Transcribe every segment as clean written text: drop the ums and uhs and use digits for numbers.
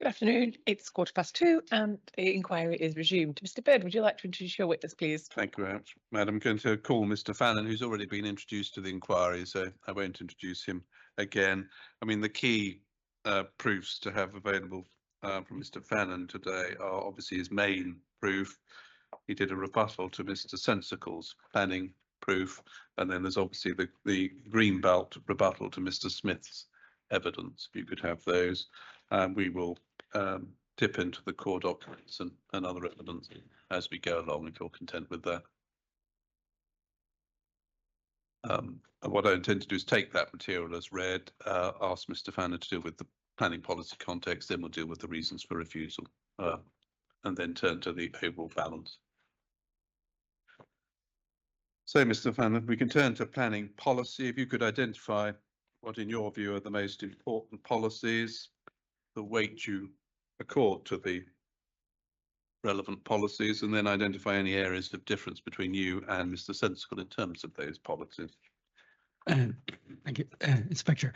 Good afternoon. It's 2:15 and the inquiry is resumed. Mr. Bird, would you like to introduce your witness, please? Thank you very much, Madam. I'm going to call Mr. Fannon, who's already been introduced to the inquiry, so I won't introduce him again. I mean, the key proofs to have available from Mr. Fannon today are obviously his main proof. He did a rebuttal to Mr. Sensicle's planning proof, and then there's obviously the Greenbelt rebuttal to Mr. Smith's evidence. If you could have those, we will dip into the core documents and other evidence as we go along, if you're content with that. And what I intend to do is take that material as read, ask Mr. Fannon to deal with the planning policy context, then we'll deal with the reasons for refusal, and then turn to the overall balance. So, Mr. Fannon, we can turn to planning policy. If you could identify what, in your view, are the most important policies, the weight you accord to the relevant policies, and then identify any areas of difference between you and Mr. Sensicle in terms of those policies. Thank you, Inspector.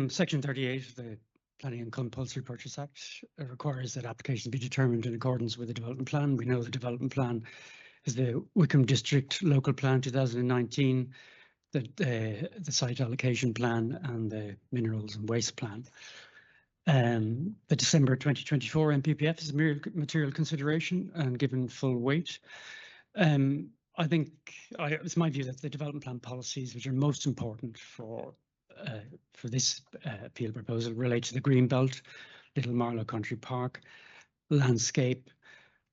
Section 38 of the Planning and Compulsory Purchase Act requires that applications be determined in accordance with the development plan. We know the development plan is the Wickham District Local Plan 2019, the site allocation plan, and the minerals and waste plan. The December 2024 MPPF is a material consideration and given full weight. I think it's my view that the development plan policies which are most important for this appeal proposal relate to the Greenbelt, Little Marlow Country Park, landscape,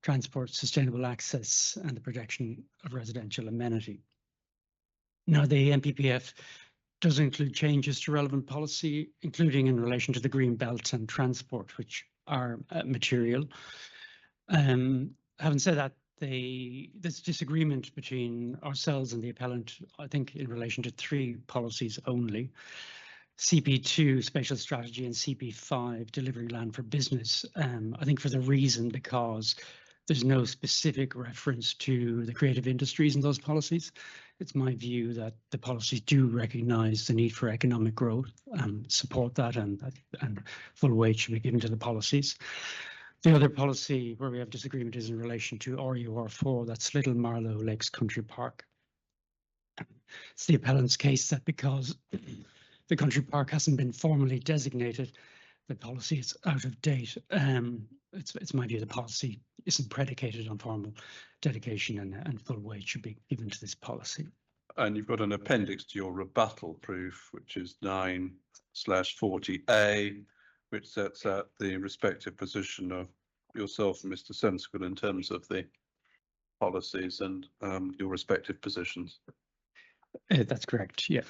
transport, sustainable access, and the protection of residential amenity. Now, the MPPF does include changes to relevant policy, including in relation to the green belt and transport, which are material. Having said that, there's disagreement between ourselves and the appellant, I think, in relation to three policies only: CP2, spatial strategy, and CP5, delivering land for business. I think for the reason because there's no specific reference to the creative industries in those policies. It's my view that the policies do recognise the need for economic growth and support that, and full weight should be given to the policies. The other policy where we have disagreement is in relation to RUR4, that's Little Marlow Lakes Country Park. It's the appellant's case that because the country park hasn't been formally designated, the policy is out of date. It's my view the policy isn't predicated on formal dedication, and full weight should be given to this policy. And you've got an appendix to your rebuttal proof, which is 9/40A, which sets out the respective position of yourself and Mr. Sensicle in terms of the policies and your respective positions. That's correct, yeah.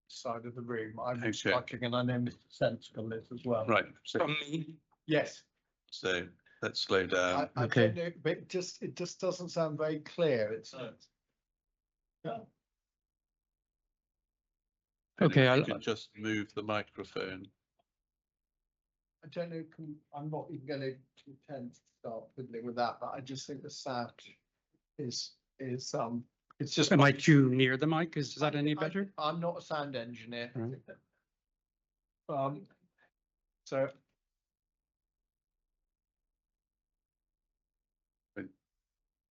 Side of the room. I'm Okay. struggling, and I know Mr. Sensicle is as well. Right. So, From me? Yes. so let's slow down. I Okay. don't know, but it just doesn't sound very clear. It's yeah. Okay, You I'll can just move the microphone. I don't know. I'm not even going to pretend to start fiddling with that, but I just think the sound is it's just. Am I too near the mic? Is that any better? I'm not a sound engineer. Right. So.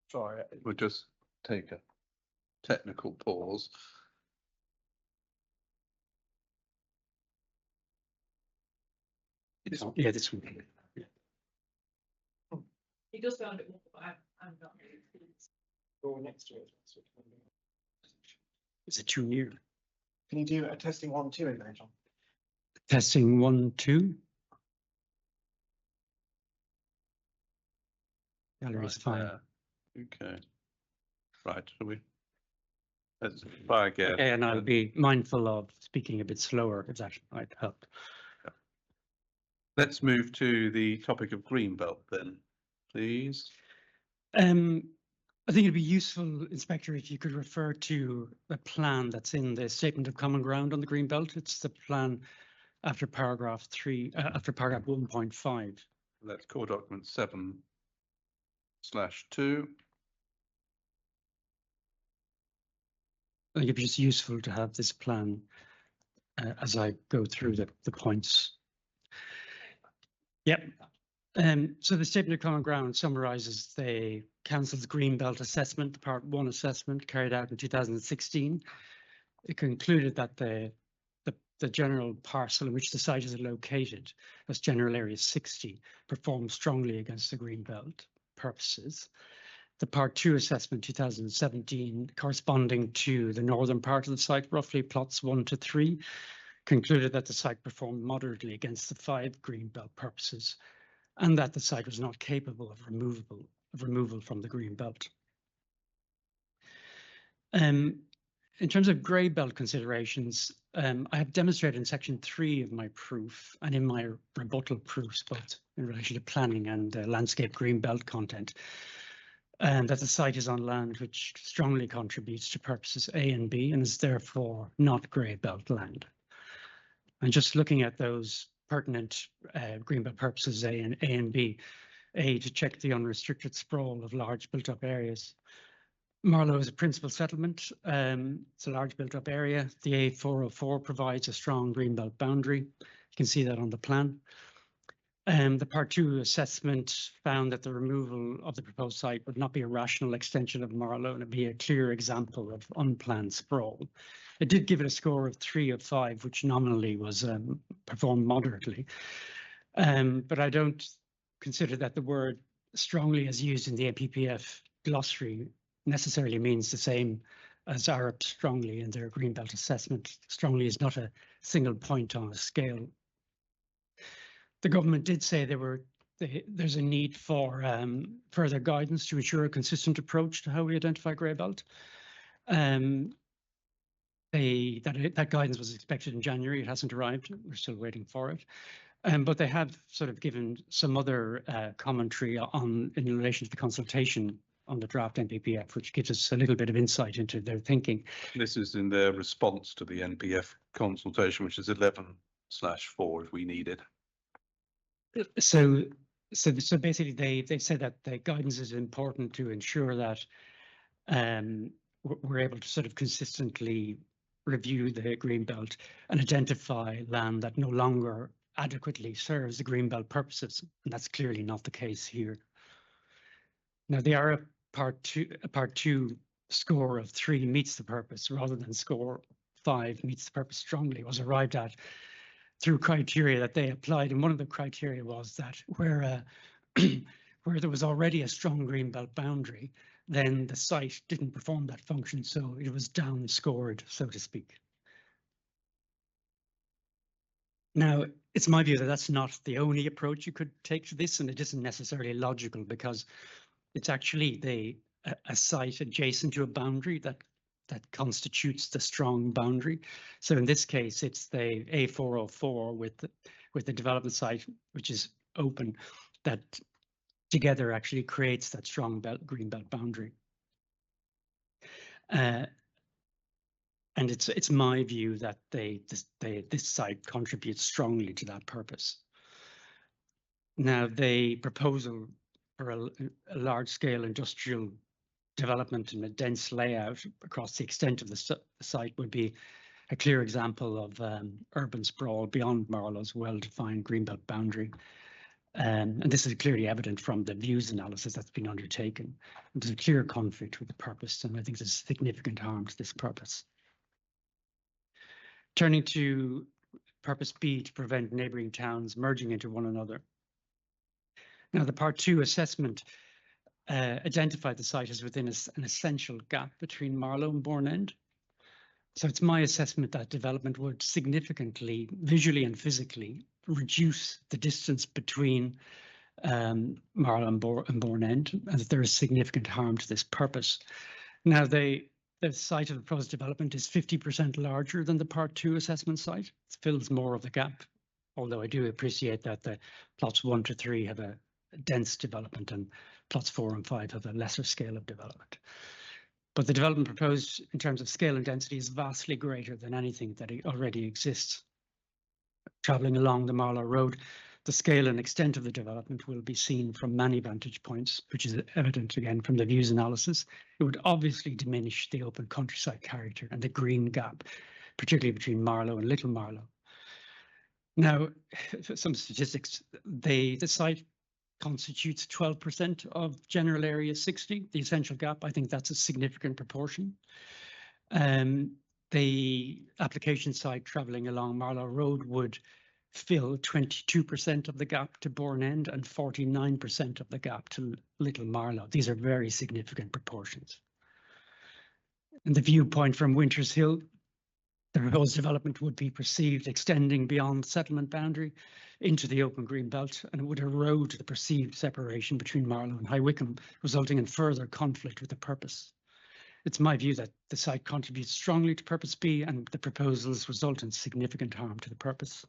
Sorry. We'll just take a technical pause. Yeah, this one. Yeah. He does sound a bit more, but I'm not really. Go next to it. Is it too near? Can you do a testing 1, 2 in there, John? Testing 1, 2. Gallery's fine. Okay. Right. Shall we? Let's try again. Okay, and I'll be mindful of speaking a bit slower if that might help. Let's move to the topic of Greenbelt then, please. I think it'd be useful, Inspector, if you could refer to the plan that's in the Statement of Common Ground on the Greenbelt. It's the plan after paragraph 3, after paragraph 1.5. That's core document 7/2. I think it'd be just useful to have this plan as I go through the points. Yep. So the statement of common ground summarizes the Council's Greenbelt assessment, the Part 1 assessment carried out in 2016. It concluded that the general parcel in which the site is located, as general area 60, performs strongly against the Greenbelt purposes. The Part 2 assessment 2017, corresponding to the northern part of the site, roughly plots 1 to 3, concluded that the site performed moderately against the 5 Greenbelt purposes, and that the site was not capable of removal from the Greenbelt. In terms of grey belt considerations, I have demonstrated in section 3 of my proof and in my rebuttal proofs, both in relation to planning and landscape green belt content, that the site is on land which strongly contributes to purposes A and B and is therefore not grey belt land. And just looking at those pertinent green belt purposes A and B, A, to check the unrestricted sprawl of large built up areas. Marlow is a principal settlement. It's a large built-up area. The A404 provides a strong greenbelt boundary. You can see that on the plan. The Part 2 assessment found that the removal of the proposed site would not be a rational extension of Marlow and it'd be a clear example of unplanned sprawl. It did give it a score of 3 of 5, which nominally was performed moderately. But I don't consider that the word strongly as used in the APPF glossary necessarily means the same as Arup strongly in their Greenbelt assessment. Strongly is not a single point on a scale. The government did say there's a need for further guidance to ensure a consistent approach to how we identify grey belt. That guidance was expected in January. It hasn't arrived. We're still waiting for it. But they have sort of given some other commentary in relation to the consultation on the draft NPPF, which gives us a little bit of insight into their thinking. This is in their response to the NPF consultation, which is 11/4 if we need it. So basically they said that the guidance is important to ensure that we're able to sort of consistently review the Greenbelt and identify land that no longer adequately serves the Greenbelt purposes. And that's clearly not the case here. Now the Arup Part 2 score of 3 meets the purpose rather than score 5 meets the purpose strongly was arrived at through criteria that they applied. And one of the criteria was that where there was already a strong Greenbelt boundary, then the site didn't perform that function. So it was downscored, so to speak. Now, it's my view that that's not the only approach you could take to this, and it isn't necessarily logical because it's actually a site adjacent to a boundary that constitutes the strong boundary. So in this case, it's the A404 with the development site, which is open, that together actually creates that strong green belt boundary. And it's my view that this site contributes strongly to that purpose. Now, the proposal for a large-scale industrial development and a dense layout across the extent of the site would be a clear example of urban sprawl beyond Marlow's well-defined greenbelt boundary. And this is clearly evident from the views analysis that's been undertaken. There's a clear conflict with the purpose, and I think there's significant harm to this purpose. Turning to purpose B, to prevent neighbouring towns merging into one another. Now, the Part 2 assessment identified the site as within an essential gap between Marlow and Bourne End. So it's my assessment that development would significantly, visually and physically, reduce the distance between Marlow and Bourne End, and that there is significant harm to this purpose. Now, the site of the proposed development is 50% larger than the Part 2 assessment site. It fills more of the gap, although I do appreciate that the plots 1 to 3 have a dense development and plots 4 and 5 have a lesser scale of development. But the development proposed in terms of scale and density is vastly greater than anything that already exists. Travelling along the Marlow Road, the scale and extent of the development will be seen from many vantage points, which is evident again from the views analysis. It would obviously diminish the open countryside character and the green gap particularly between Marlow and Little Marlow. Now, some statistics, the site constitutes 12% of general area 60, the essential gap. I think that's a significant proportion. The application site travelling along Marlow Road would fill 22% of the gap to Bourne End and 49% of the gap to Little Marlow. These are very significant proportions. And the viewpoint from Winters Hill, the proposed development would be perceived extending beyond the settlement boundary into the open green belt, and it would erode the perceived separation between Marlow and High Wycombe, resulting in further conflict with the purpose. It's my view that the site contributes strongly to Purpose B, and the proposals result in significant harm to the purpose.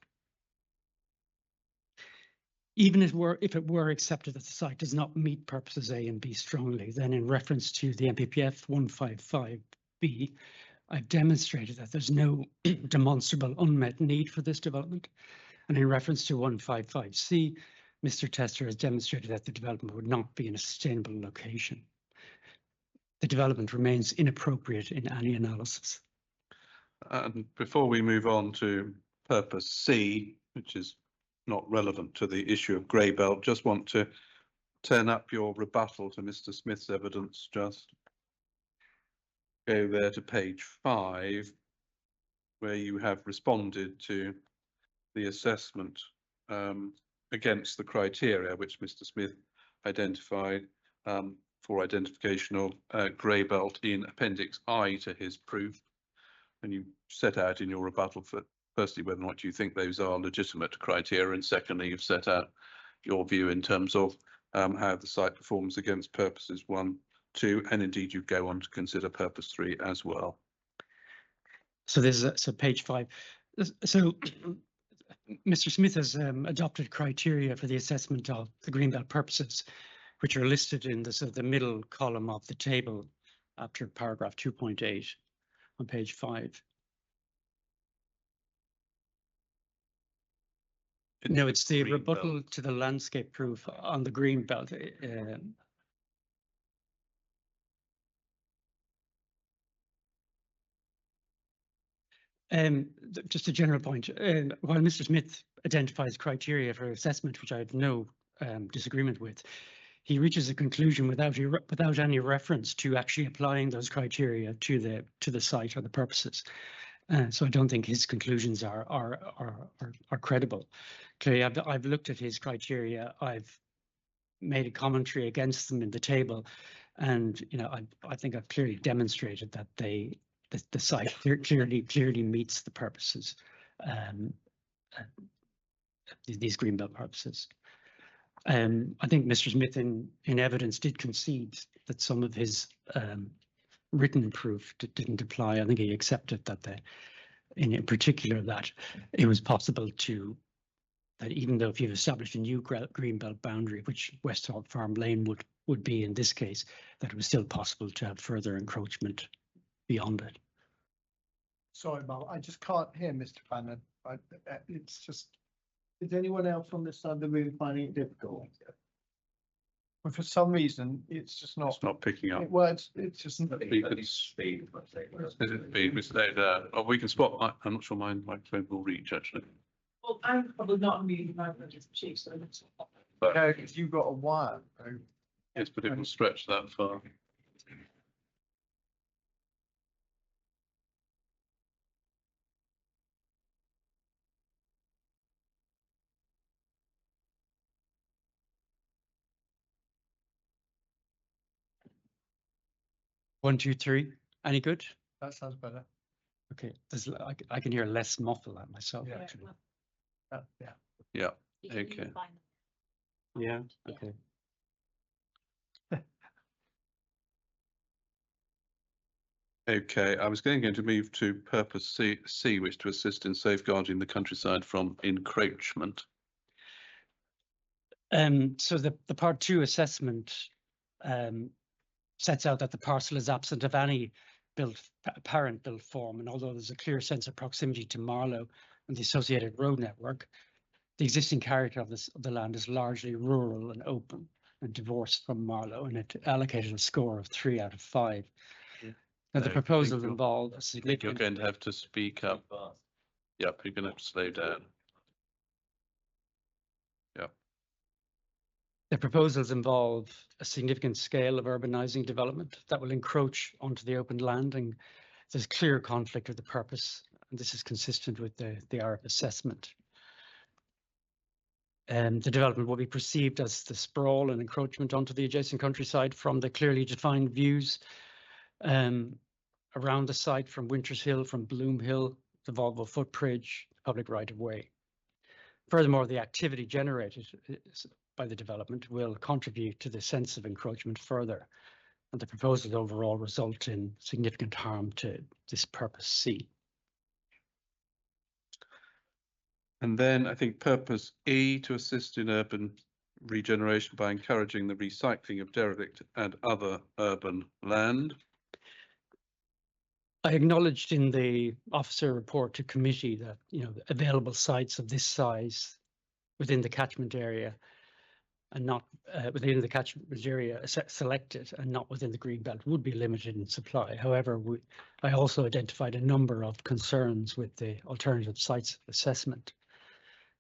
Even if it were accepted that the site does not meet purposes A and B strongly, then in reference to the MPPF 155B, I've demonstrated that there's no demonstrable unmet need for this development. And in reference to 155C, Mr. Tester has demonstrated that the development would not be in a sustainable location. The development remains inappropriate in any analysis. And before we move on to purpose C, which is not relevant to the issue of grey belt, just want to turn up your rebuttal to Mr. Smith's evidence. Just go there to page 5, where you have responded to the assessment against the criteria which Mr. Smith identified for identification of grey belt in Appendix I to his proof. And you set out in your rebuttal for firstly whether or not you think those are legitimate criteria, and secondly you've set out your view in terms of how the site performs against purposes 1, 2, and indeed you go on to consider purpose 3 as well. So this is page 5. So Mr. Smith has adopted criteria for the assessment of the greenbelt purposes, which are listed in the middle column of the table after paragraph 2.8 on page 5. No, it's the rebuttal to the landscape proof on the green belt. Just a general point. While Mr. Smith identifies criteria for assessment, which I have no disagreement with, he reaches a conclusion without any reference to actually applying those criteria to the site or the purposes. So I don't think his conclusions are credible. Clearly, I've looked at his criteria. I've made a commentary against them in the table, and I think I've clearly demonstrated that the site clearly meets the purposes, these greenbelt purposes. I think Mr. Smith in evidence did concede that some of his written proof didn't apply. I think he accepted that in particular that it was possible that even though if you've established a new greenbelt boundary, which Westhall Farm Lane would be in this case, that it was still possible to have further encroachment beyond it. Sorry, Mark, I just can't hear Mr. Fannon. It's just, is anyone else on this side of the room finding it difficult? But for some reason, it's just not. It's not picking up. Well, it's just. We can speed. We can spot. I'm not sure my microphone will reach actually. Well, I'm probably not immune to the chief, so it's. But No, because you've got a wire. yes, but it will stretch that far. One, two, three. Any good? That sounds better. Okay. I can hear less muffle at myself Yeah. actually. Yeah. Yeah. You can Okay. find them. Yeah. Yeah. Okay. Okay, I was going to move to purpose C, which to assist in safeguarding the countryside from encroachment. So the part 2 assessment sets out that the parcel is absent of any apparent built form, and although there's a clear sense of proximity to Marlow and the associated road network, the existing character of the land is largely rural and open and divorced from Marlow, and it allocated a score of 3 out of 5. Now, the No, I think proposals you're- involve a You're significant, going to have to speak up. Yep, you're going to have to slow down. the proposals involve a significant scale of urbanizing development that will encroach onto the open land, and there's clear conflict with the purpose, and this is consistent with the RF assessment. The development will be perceived as the sprawl and encroachment onto the adjacent countryside from the clearly defined views around the site from Winters Hill, from Bloom Hill, the Volvo footbridge, public right of way. Furthermore, the activity generated by the development will contribute to the sense of encroachment further, and the proposals overall result in significant harm to this purpose C. And then I think purpose E, to assist in urban regeneration by encouraging the recycling of derelict and other urban land. I acknowledged in the officer report to committee that, available sites of this size within the catchment area and not within the catchment area selected and not within the greenbelt would be limited in supply. However, I also identified a number of concerns with the alternative sites assessment.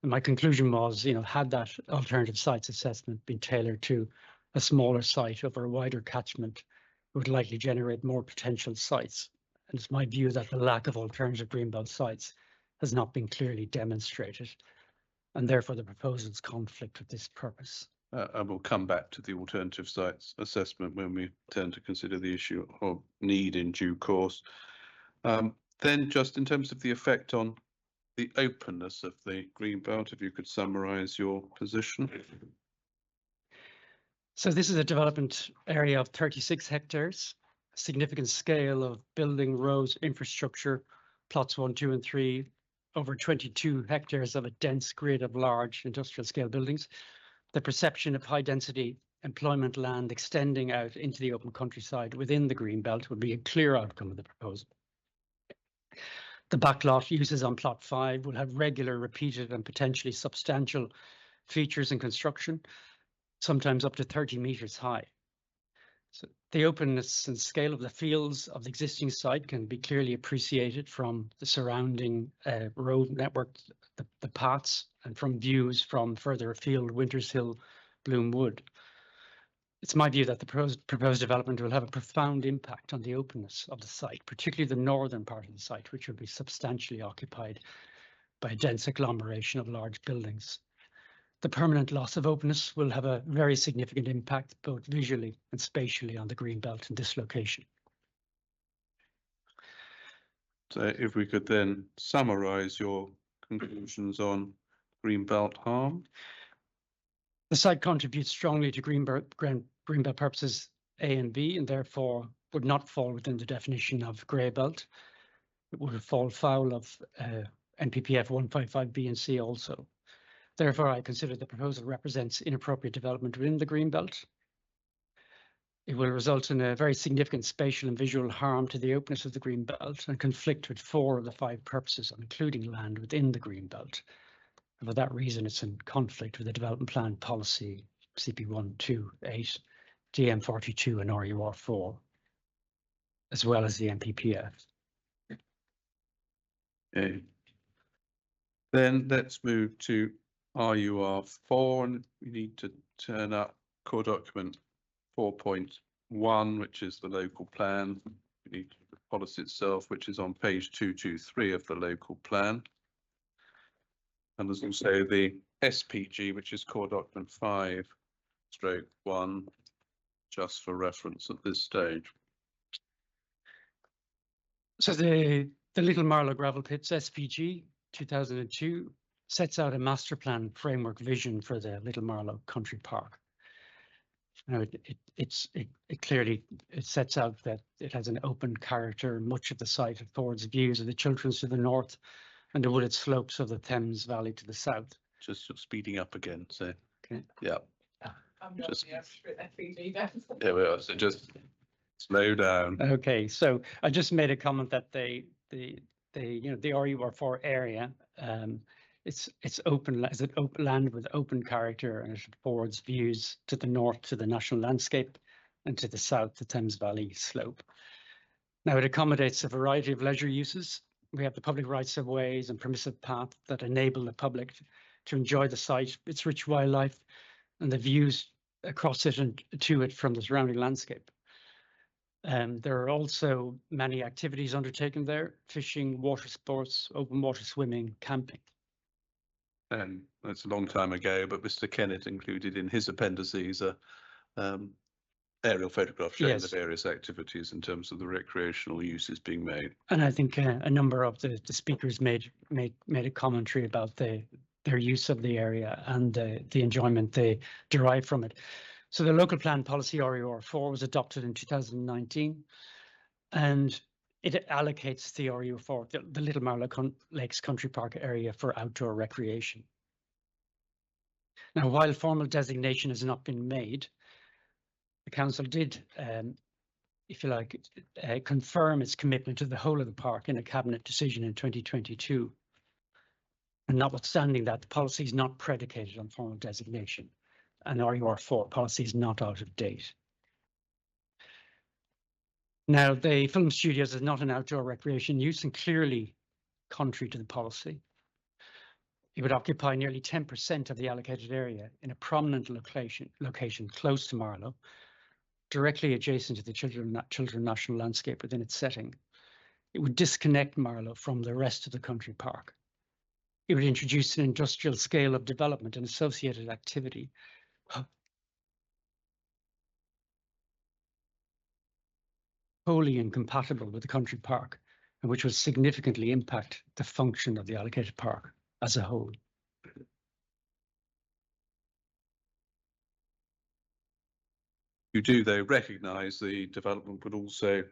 And my conclusion was, had that alternative sites assessment been tailored to a smaller site over a wider catchment, it would likely generate more potential sites. And it's my view that the lack of alternative greenbelt sites has not been clearly demonstrated, and therefore the proposals conflict with this purpose. And we'll come back to the alternative sites assessment when we turn to consider the issue of need in due course. Then just in terms of the effect on the openness of the greenbelt, if you could summarise your position. So this is a development area of 36 hectares, a significant scale of building, roads, infrastructure, plots 1, 2, and 3, over 22 hectares of a dense grid of large industrial scale buildings. The perception of high density employment land extending out into the open countryside within the greenbelt would be a clear outcome of the proposal. The backlot uses on plot 5 will have regular, repeated, and potentially substantial features in construction, sometimes up to 30 meters high. So the openness and scale of the fields of the existing site can be clearly appreciated from the surrounding road network, the paths, and from views from further afield, Winters Hill, Bloomwood. It's my view that the proposed development will have a profound impact on the openness of the site, particularly the northern part of the site, which will be substantially occupied by a dense agglomeration of large buildings. The permanent loss of openness will have a very significant impact, both visually and spatially, on the greenbelt in this location. So if we could then summarise your conclusions on greenbelt harm. The site contributes strongly to greenbelt purposes A and B, and therefore would not fall within the definition of grey belt. It would fall foul of NPPF 155B and C also. Therefore, I consider the proposal represents inappropriate development within the greenbelt. It will result in a very significant spatial and visual harm to the openness of the greenbelt and conflict with 4 of the 5 purposes, including land within the greenbelt. For that reason, it's in conflict with the development plan policy CP128, DM42 and RUR4, as well as the NPPF. Okay. Then let's move to RUR4, and we need to turn up core document 4.1, which is the local plan. We need the policy itself, which is on page 223 of the local plan. And there's also the SPG, which is core document 5/1, just for reference at this stage. So the Little Marlow Gravel Pits SPG 2002 sets out a master plan framework vision for the Little Marlow Country Park. Now it clearly sets out that it has an open character. Much of the site affords views of the Chilterns to the north and the wooded slopes of the Thames Valley to the south. Just speeding up again, so. Okay. Yeah. I'm not Just- the expert FPG then. There we are. So just slow down. Okay, so I just made a comment that the RUR4 area, it's open land with open character, and it affords views to the north to the national landscape and to the south the Thames Valley slope. Now, it accommodates a variety of leisure uses. We have the public rights of ways and permissive path that enable the public to enjoy the site, its rich wildlife, and the views across it and to it from the surrounding landscape. There are also many activities undertaken there: fishing, water sports, open water swimming, camping. And that's a long time ago, but Mr. Kennett included in his appendices a aerial photograph showing the Yes. various activities in terms of the recreational uses being made. And I think a number of the speakers made a commentary about their use of the area and the enjoyment they derive from it. So the local plan policy RUR4 was adopted in 2019, and it allocates the RUR4, the Little Marlow Lakes Country Park area, for outdoor recreation. Now, while formal designation has not been made, the council did, if you like, confirm its commitment to the whole of the park in a cabinet decision in 2022. And notwithstanding that, the policy is not predicated on formal designation, and RUR4 policy is not out of date. Now, the film studios is not an outdoor recreation use and clearly contrary to the policy. It would occupy nearly 10% of the allocated area in a prominent location close to Marlow, directly adjacent to the Children National Landscape within its setting. It would disconnect Marlow from the rest of the country park. It would introduce an industrial scale of development and associated activity, wholly incompatible with the country park, and which would significantly impact the function of the allocated park as a whole. You do, though, recognise the development would also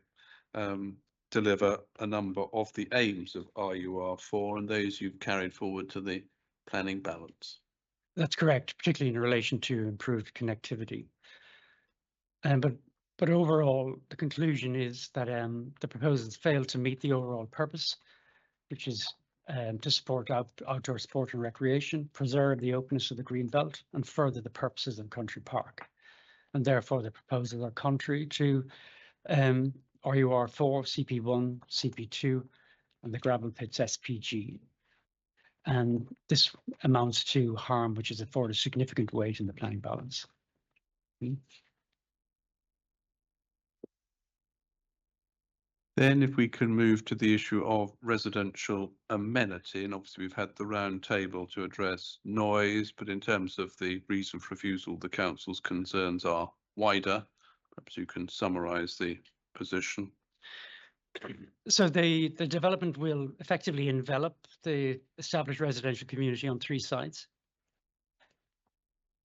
deliver a number of the aims of RUR4 and those you've carried forward to the planning balance. That's correct, particularly in relation to improved connectivity. But overall, the conclusion is that the proposals fail to meet the overall purpose, which is to support outdoor sport and recreation, preserve the openness of the green belt, and further the purposes of Country Park. And therefore, the proposals are contrary to RUR4, CP1, CP2, and the gravel pits SPG. And this amounts to harm, which is afforded significant weight in the planning balance. Then if we can move to the issue of residential amenity, and obviously we've had the round table to address noise, but in terms of the reason for refusal, the council's concerns are wider. Perhaps you can summarise the position. So the development will effectively envelop the established residential community on 3 sites.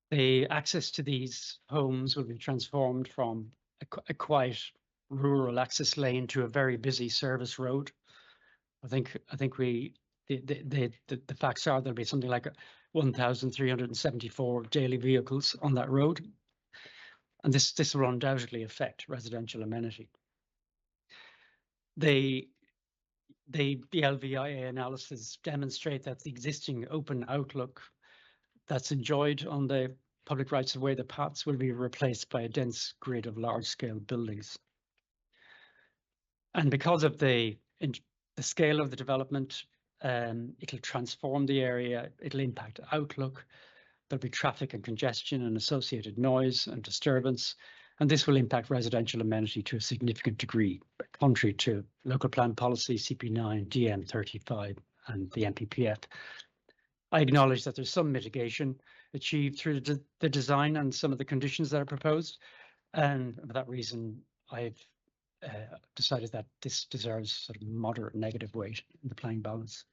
The access to these homes will be transformed from a quiet rural access lane to a very busy service road. I think the facts are there'll be something like 1,374 daily vehicles on that road, and this will undoubtedly affect residential amenity. The LVIA analysis demonstrate that the existing open outlook that's enjoyed on the public rights of way, the paths, will be replaced by a dense grid of large-scale buildings. And because of the scale of the development, it'll transform the area, it'll impact outlook, there'll be traffic and congestion and associated noise and disturbance, and this will impact residential amenity to a significant degree, contrary to local plan policy CP9, DM35 and the MPPF. I acknowledge that there's some mitigation achieved through the design and some of the conditions that are proposed, and for that reason I've decided that this deserves sort of moderate negative weight in the planning balance.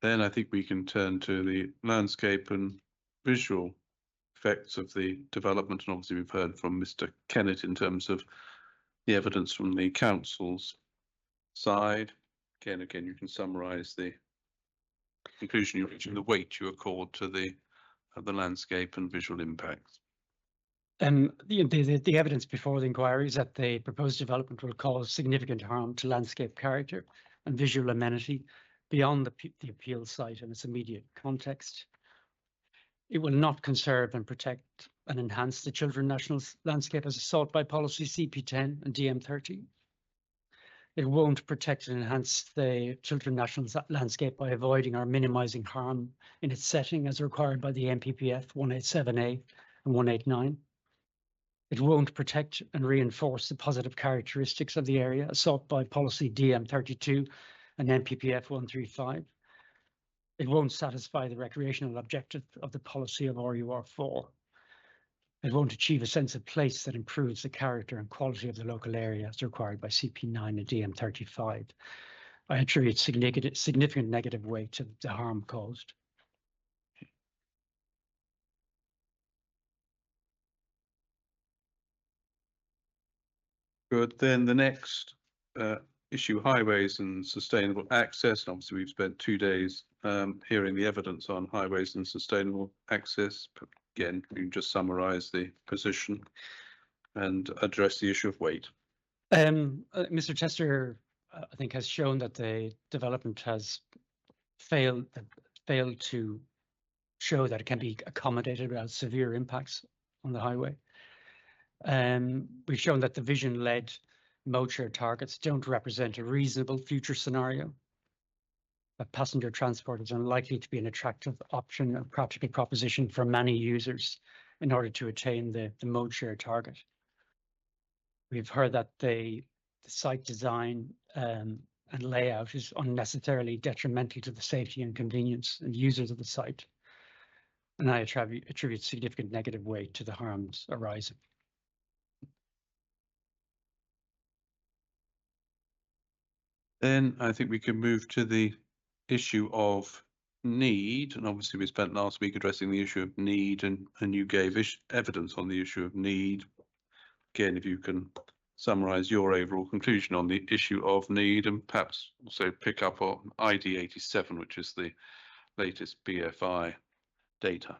Then I think we can turn to the landscape and visual effects of the development, and obviously we've heard from Mr. Kennett in terms of the evidence from the council's side. Again, you can summarise the conclusion you reach and the weight you accord to the landscape and visual impacts. The evidence before the inquiry is that the proposed development will cause significant harm to landscape character and visual amenity beyond the appeal site and its immediate context. It will not conserve and protect and enhance the children national landscape as sought by policy CP10 and DM30. It won't protect and enhance the children national landscape by avoiding or minimising harm in its setting as required by the NPPF 187A and 189. It won't protect and reinforce the positive characteristics of the area as sought by policy DM32 and NPPF 135. It won't satisfy the recreational objective of the policy of RUR4. It won't achieve a sense of place that improves the character and quality of the local area as required by CP9 and DM35. I attribute significant negative weight to the harm caused. Good. Then the next issue, highways and sustainable access. And obviously, we've spent 2 days hearing the evidence on highways and sustainable access. But again, we can just summarise the position and address the issue of weight. Mr. Chester, I think, has shown that the development has failed to show that it can be accommodated without severe impacts on the highway. We've shown that the vision-led mode share targets don't represent a reasonable future scenario. That passenger transport is unlikely to be an attractive option and practical proposition for many users in order to attain the mode share target. We've heard that the site design and layout is unnecessarily detrimental to the safety and convenience and users of the site. And I attribute significant negative weight to the harms arising. Then I think we can move to the issue of need. And obviously, we spent last week addressing the issue of need, and you gave evidence on the issue of need. Again, if you can summarise your overall conclusion on the issue of need, and perhaps also pick up on ID 87, which is the latest BFI data.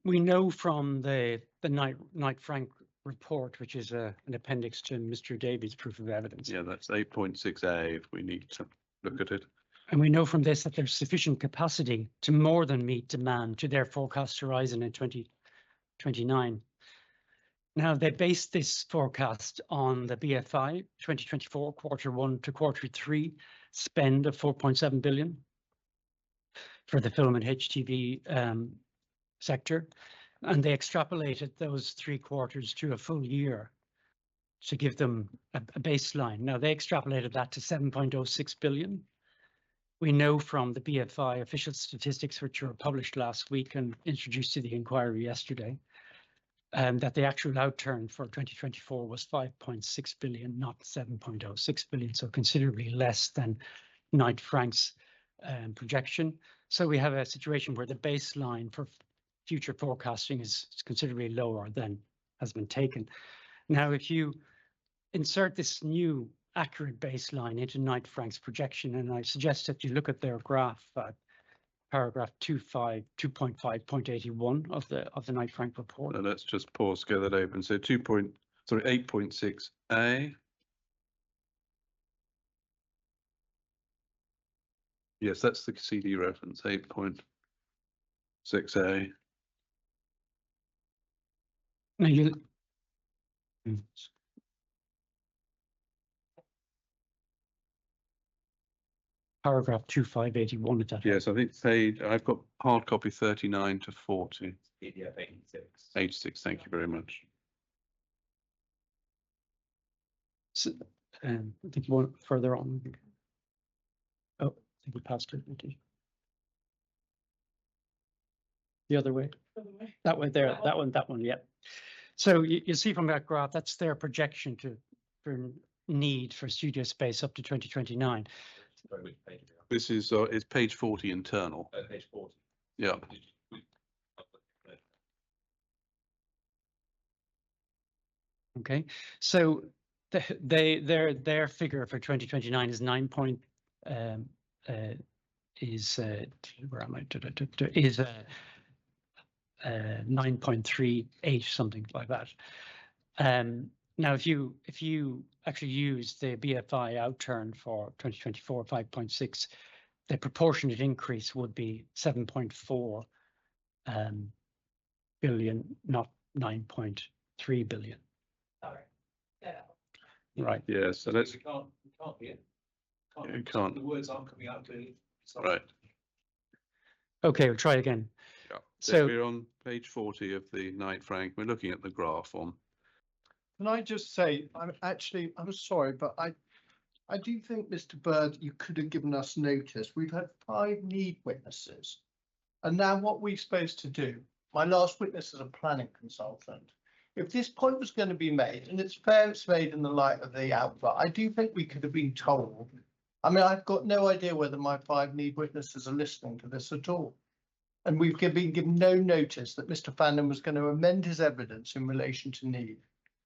We know from the Knight Frank report, which is an appendix to Mr. Davies' proof of evidence. Yeah, that's 8.6A if we need to look at it. And we know from this that there's sufficient capacity to more than meet demand to their forecast horizon in 2029. Now, they based this forecast on the BFI 2024 Q1 to Q3 spend of 4.7 billion for the film and HTV sector. And they extrapolated those 3 quarters to a full year to give them a baseline. Now, they extrapolated that to 7.06 billion. We know from the BFI official statistics, which were published last week and introduced to the inquiry yesterday, that the actual outturn for 2024 was 5.6 billion, not 7.06 billion, so considerably less than Knight Frank's projection. So we have a situation where the baseline for future forecasting is considerably lower than has been taken. Now, if you insert this new accurate baseline into Knight Frank's projection, and I suggest that you look at their graph, paragraph 2.5.81 of the Knight Frank report. So let's just pause, get that open. So 8.6A. Yes, that's the CD reference, 8.6A. Now you. Paragraph 2.5.81 of that. Yes, I think I've got hard copy 39 to 40. PDF 86. 86, thank you very much. So, I think you want further on. Oh, I think we passed it. The other way. That way there, that one, yeah. So you see from that graph, that's their projection for need for studio space up to 2029. Sorry, which page are we on? This is it's page 40 internal. Page 40. Yeah. Okay, so their figure for 2029 is 9 point is where am I? Is 9.38, something like that. Now, if you actually use the BFI outturn for 2024 5.6, the proportionate increase would be 7.4 billion, not 9.3 billion. Sorry. Yeah. Right. Yeah, so let's, We can't hear. You can't. The words aren't coming out clearly. Sorry. right. Okay, we'll try again. Yeah. So- We're on page 40 of the Knight Frank. We're looking at the graph on. Can I just say, I'm sorry, but I do think, Mr. Bird, you could have given us notice. We've had 5 need witnesses. And now what we're supposed to do, my last witness is a planning consultant. If this point was going to be made, and it's fair it's made in the light of the output, I do think we could have been told. I mean, I've got no idea whether my 5 need witnesses are listening to this at all. And we've been given no notice that Mr. Fannon was going to amend his evidence in relation to need.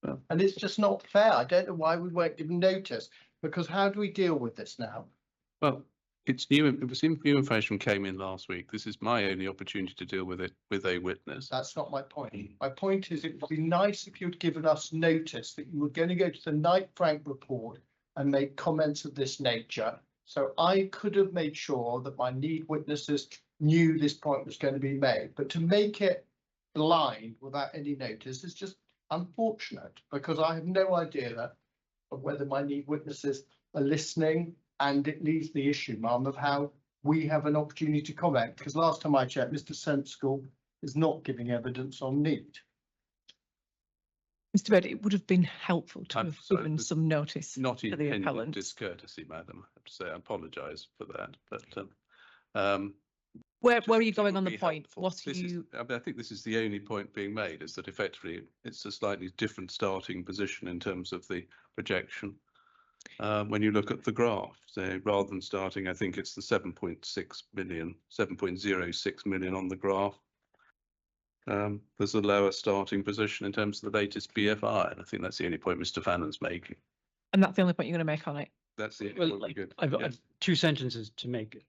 Well- And it's just not fair. I don't know why we weren't given notice, because how do we deal with this now? Well, it's new. It was new information came in last week. This is my only opportunity to deal with it with a witness. That's not my point. My point is, it would be nice if you'd given us notice that you were going to go to the Knight Frank report and make comments of this nature. So I could have made sure that my need witnesses knew this point was going to be made, but to make it blind without any notice is just unfortunate, because I have no idea of whether my need witnesses are listening, and it leaves the issue, Mum, of how we have an opportunity to comment, because last time I checked, Mr. Sensible is not giving evidence on need. Mr. Bird, it would have been helpful to I'm have sorry, given this- some notice. Not the intended appellant. discourtesy, madam. I have to say, I apologise for that, but Where just are you it going would on the be point? helpful. What are This is- you, I mean, I think this is the only point being made, is that effectively it's a slightly different starting position in terms of the projection. When you look at the graph, so rather than starting, I think it's the 7.6 million, 7.06 million on the graph. There's a lower starting position in terms of the latest BFI, and I think that's the only point Mr. Fannon's making. and that's the only point you're going to make on it? That's the only Well, point we're good. I've Yes. 2 sentences to make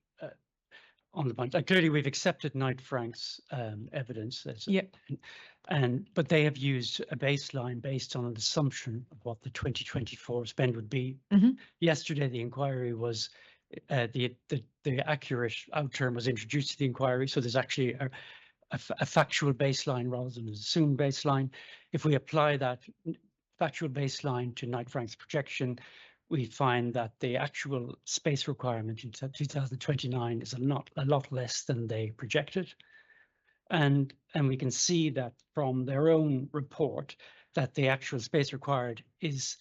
on the point. Clearly, we've accepted Knight Frank's evidence. Yep. But they have used a baseline based on an assumption of what the 2024 spend would be. Mhm. Yesterday, the inquiry was the accurate outturn was introduced to the inquiry, so there's actually a factual baseline rather than an assumed baseline. If we apply that factual baseline to Knight Frank's projection, we find that the actual space requirement in 2029 is a lot less than they projected. And we can see that from their own report that the actual space required is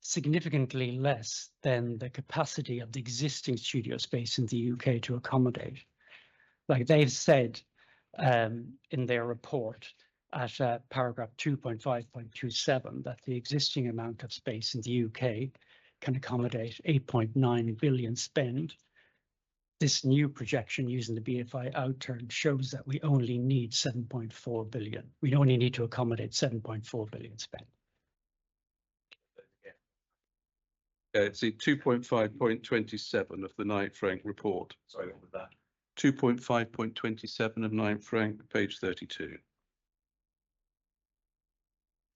significantly less than the capacity of the existing studio space in the UK to accommodate. Like they've said in their report at paragraph 2.5.27 that the existing amount of space in the UK can accommodate 8.9 billion spend. This new projection using the BFI outturn shows that we only need 7.4 billion. We only need to accommodate 7.4 billion spend. Yeah, it's the 2.5.27 of the Knight Frank report. Sorry, what was that? 2.5.27 of Knight Frank, page 32.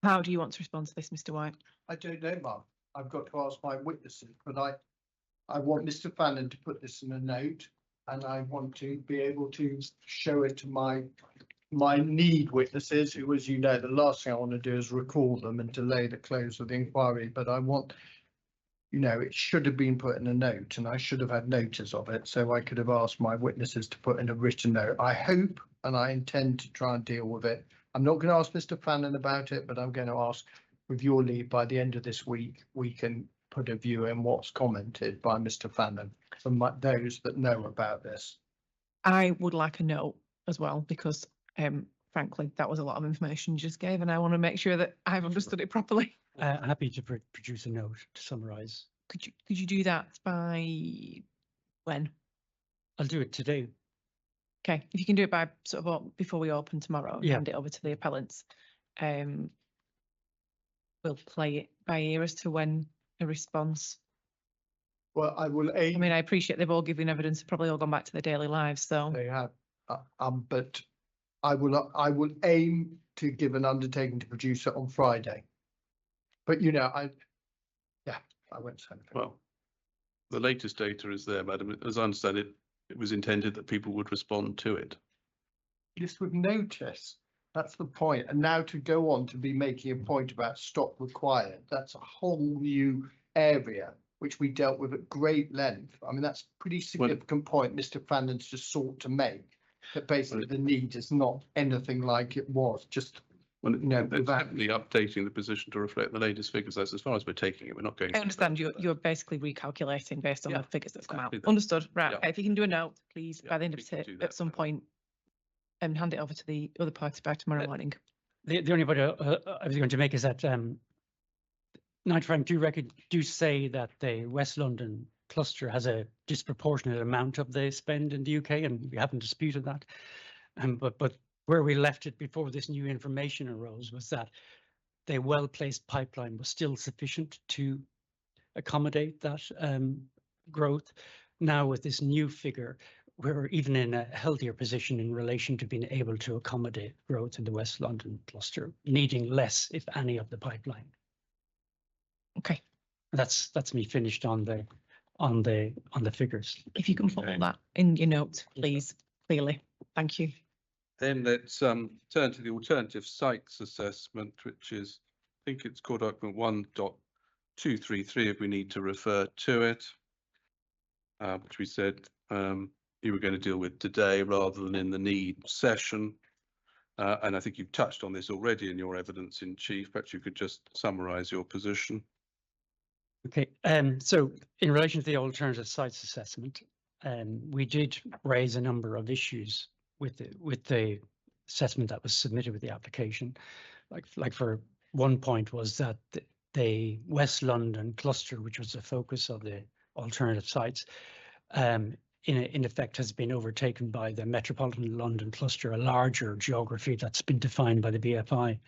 How do you want to respond to this, Mr. White? I don't know, Mum. I've got to ask my witnesses, but I want Mr. Fannon to put this in a note, and I want to be able to show it to my need witnesses, who, as you know, the last thing I want to do is recall them and delay the close of the inquiry. But I want, you know, it should have been put in a note, and I should have had notice of it, so I could have asked my witnesses to put in a written note. I hope, and I intend to try and deal with it. I'm not going to ask Mr. Fannon about it, but I'm going to ask, with your leave, by the end of this week, we can put a view in what's commented by Mr. Fannon from those that know about this. I would like a note as well, because frankly, that was a lot of information you just gave, and I want to make sure that I've understood it properly. Happy to produce a note to summarise. Could you do that by when? I'll do it today. Okay, if you can do it by sort of before we open tomorrow, and Yeah. hand it over to the appellants. We'll play it by ear as to when a response. Well, I will I aim. mean, I appreciate they've all given evidence, probably all gone back to their daily lives, so. They have, but I will aim to give an undertaking to produce it on Friday. But you know, I won't say anything. Well, the latest data is there, madam. As I understand it, it was intended that people would respond to it. This was notice. That's the point. And now to go on to be making a point about stop required, that's a whole new area which we dealt with at great length. I mean, that's a pretty significant point Mr. Fannon's just sought to make, that basically the need is not anything like it was, just, Well, No, it's without- definitely updating the position to reflect the latest figures. That's as far as we're taking it. We're not going. I understand you're basically recalculating based on Yeah, the figures that have come out. exactly that. Understood. Right. Yeah. Okay, if you can do a note, please, Yeah, by the end of we can it, do at that. some point, and hand it over to the other party by tomorrow morning. The only point I was going to make is that Knight Frank do say that the West London cluster has a disproportionate amount of the spend in the UK, and we haven't disputed that. But where we left it before this new information arose was that the well-placed pipeline was still sufficient to accommodate that growth. Now with this new figure, we're even in a healthier position in relation to being able to accommodate growth in the West London cluster, needing less, if any, of the pipeline. Okay, That's me finished on the figures. if you can follow Okay. that in your notes, please, clearly. Thank you. Then let's turn to the alternative sites assessment, which is, I think it's called document 1.233 if we need to refer to it, which we said you were going to deal with today rather than in the need session. And I think you've touched on this already in your evidence in chief. Perhaps you could just summarise your position. Okay, so in relation to the alternative sites assessment, we did raise a number of issues with the assessment that was submitted with the application. Like for one point was that the West London cluster, which was the focus of the alternative sites, in effect has been overtaken by the Metropolitan London cluster, a larger geography that's been defined by the BFI.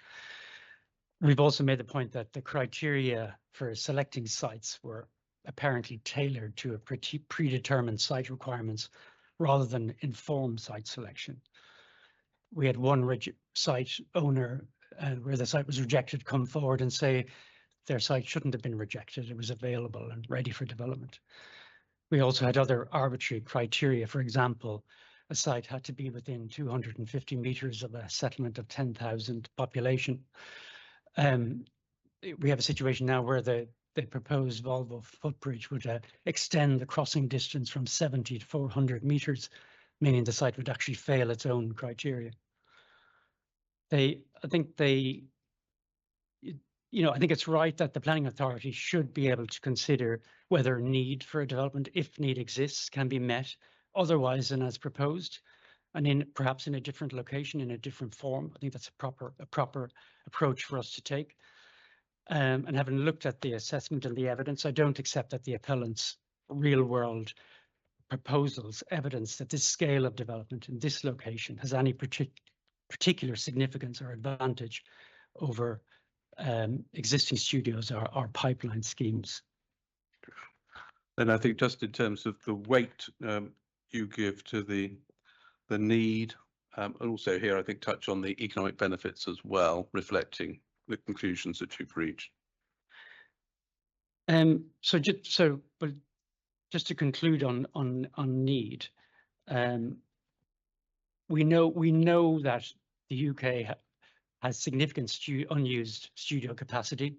We've also made the point that the criteria for selecting sites were apparently tailored to a predetermined site requirements rather than informed site selection. We had one site owner where the site was rejected come forward and say their site shouldn't have been rejected. It was available and ready for development. We also had other arbitrary criteria. For example, a site had to be within 250 meters of a settlement of 10,000 population. We have a situation now where the proposed Volvo footbridge would extend the crossing distance from 70 to 400 meters, meaning the site would actually fail its own criteria. I think it's right that the planning authority should be able to consider whether need for a development, if need exists, can be met otherwise than as proposed, and perhaps in a different location, in a different form. I think that's a proper approach for us to take. And having looked at the assessment and the evidence, I don't accept that the appellant's real world proposals evidence that this scale of development in this location has any particular significance or advantage over existing studios or pipeline schemes. And I think just in terms of the weight you give to the need, and also here I think touch on the economic benefits as well, reflecting the conclusions that you've reached. But just to conclude on need, we know that the UK has significant unused studio capacity.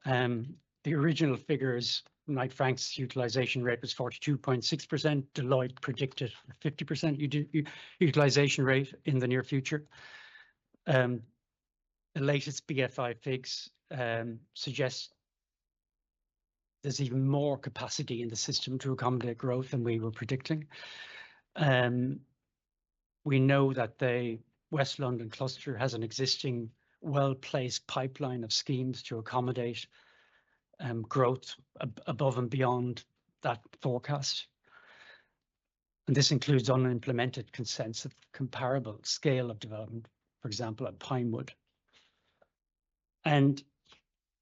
The original figures, Knight Frank's utilization rate was 42.6%. Deloitte predicted 50% utilization rate in the near future. The latest BFI figs suggest there's even more capacity in the system to accommodate growth than we were predicting. We know that the West London cluster has an existing well-placed pipeline of schemes to accommodate growth above and beyond that forecast. And this includes unimplemented consents of comparable scale of development, for example, at Pinewood. And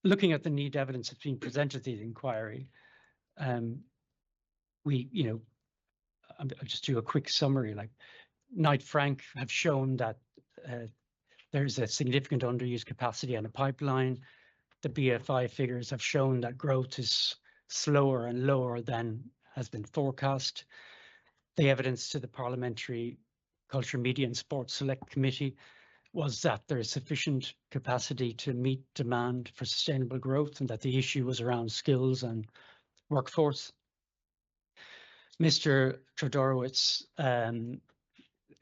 looking at the need evidence that's been presented to the inquiry, I'll just do a quick summary. Like Knight Frank have shown that there's a significant underused capacity on the pipeline. The BFI figures have shown that growth is slower and lower than has been forecast. the evidence to the Parliamentary Culture, Media and Sports Select Committee was that there is sufficient capacity to meet demand for sustainable growth and that the issue was around skills and workforce. Mr. Todorowitz's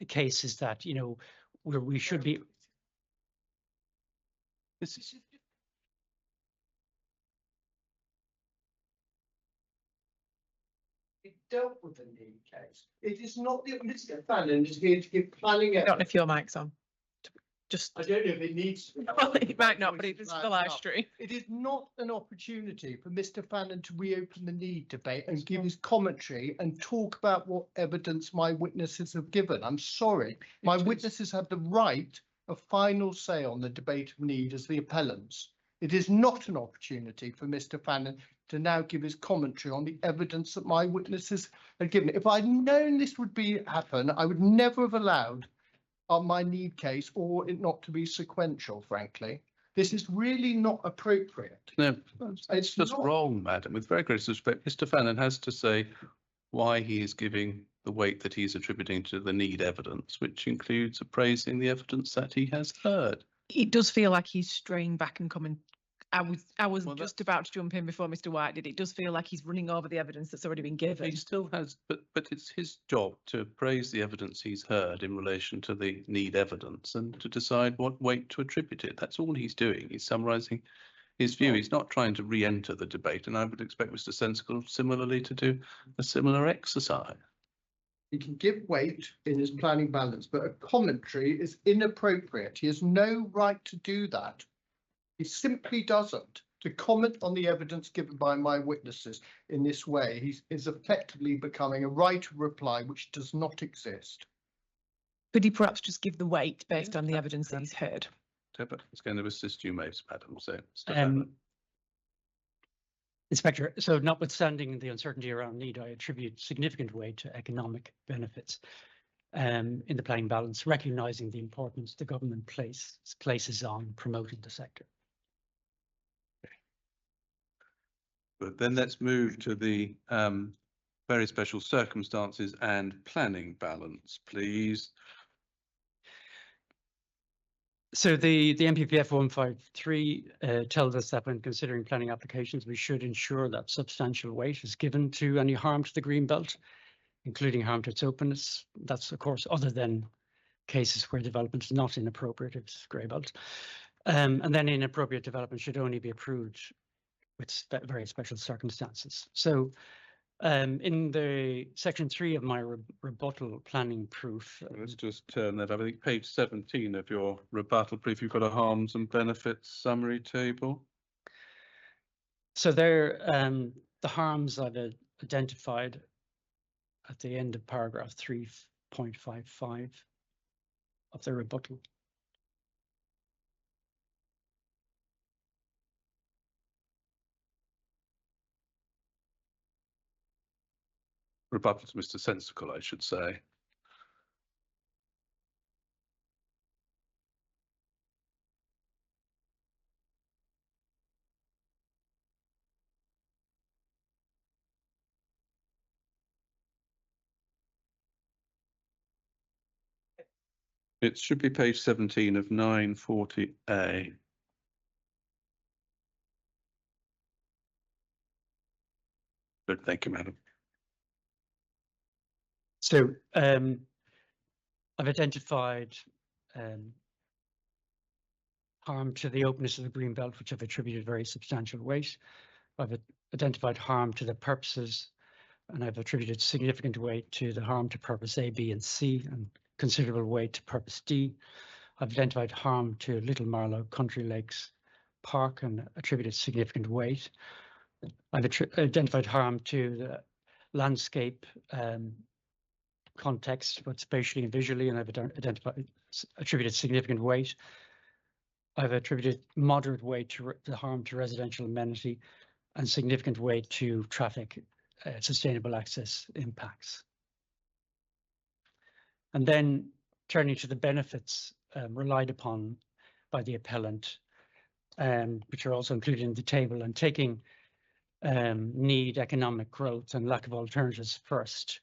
case is that, you know, where we should be. This is, It dealt with the need case. It is not that Mr. Fannon is here to give planning I don't know evidence. if your mic's on. Just, I don't know if it needs. to be. well, it might not, but Voice it's is the loud live enough. stream. It is not an opportunity for Mr. Fannon to reopen the need debate and give his commentary and talk about what evidence my witnesses have given. I'm sorry. My witnesses have the right of final say on the debate of need as the appellants. It is not an opportunity for Mr. Fannon to now give his commentary on the evidence that my witnesses had given. If I'd known this would happen, I would never have allowed on my need case or it not to be sequential, frankly. This is really not appropriate. no, It's it's just not. wrong, madam. With very great respect, Mr. Fannon has to say why he is giving the weight that he's attributing to the need evidence, which includes appraising the evidence that he has heard. It does feel like he's straying back and coming. I was Well, just that's- about to jump in before Mr. White did. It does feel like he's running over the evidence that's already been given. He still has, but it's his job to appraise the evidence he's heard in relation to the need evidence and to decide what weight to attribute it. That's all he's doing. He's summarising his view. He's not trying to re-enter the debate, and I would expect Mr. Sensical similarly to do a similar exercise. He can give weight in his planning balance, but a commentary is inappropriate. He has no right to do that. He simply doesn't. To comment on the evidence given by my witnesses in this way, he is effectively becoming a right of reply which does not exist. Could he perhaps just give the weight based Yeah, on the that- evidence that that- he's heard? But it's going to assist you most, madam. So, Mr. Fannon. Inspector, so notwithstanding the uncertainty around need, I attribute significant weight to economic benefits in the planning balance, recognising the importance the government places on promoting the sector. But then let's move to the very special circumstances and planning balance, please. So the MPPF 153 tells us that when considering planning applications, we should ensure that substantial weight is given to any harm to the green belt, including harm to its openness. That's, of course, other than cases where development is not inappropriate, it's grey belt. And then inappropriate development should only be approved with very special circumstances. So in the section 3 of my rebuttal planning proof. Let's just turn that up. I think page 17 of your rebuttal brief, you've got a harms and benefits summary table. So there, the harms I've identified at the end of paragraph 3.55 of the rebuttal. Rebuttal to Mr. Sensical, I should say. It should be page 17 of 940A. Good, thank you, madam. So I've identified harm to the openness of the green belt, which I've attributed very substantial weight. I've identified harm to the purposes, and I've attributed significant weight to the harm to purpose A, B, and C, and considerable weight to purpose D. I've identified harm to Little Marlow Country Lakes Park and attributed significant weight. I've identified harm to the landscape context, both spatially and visually, and I've attributed significant weight. I've attributed moderate weight to the harm to residential amenity and significant weight to traffic sustainable access impacts. And then turning to the benefits relied upon by the appellant, which are also included in the table, and taking need, economic growth and lack of alternatives first.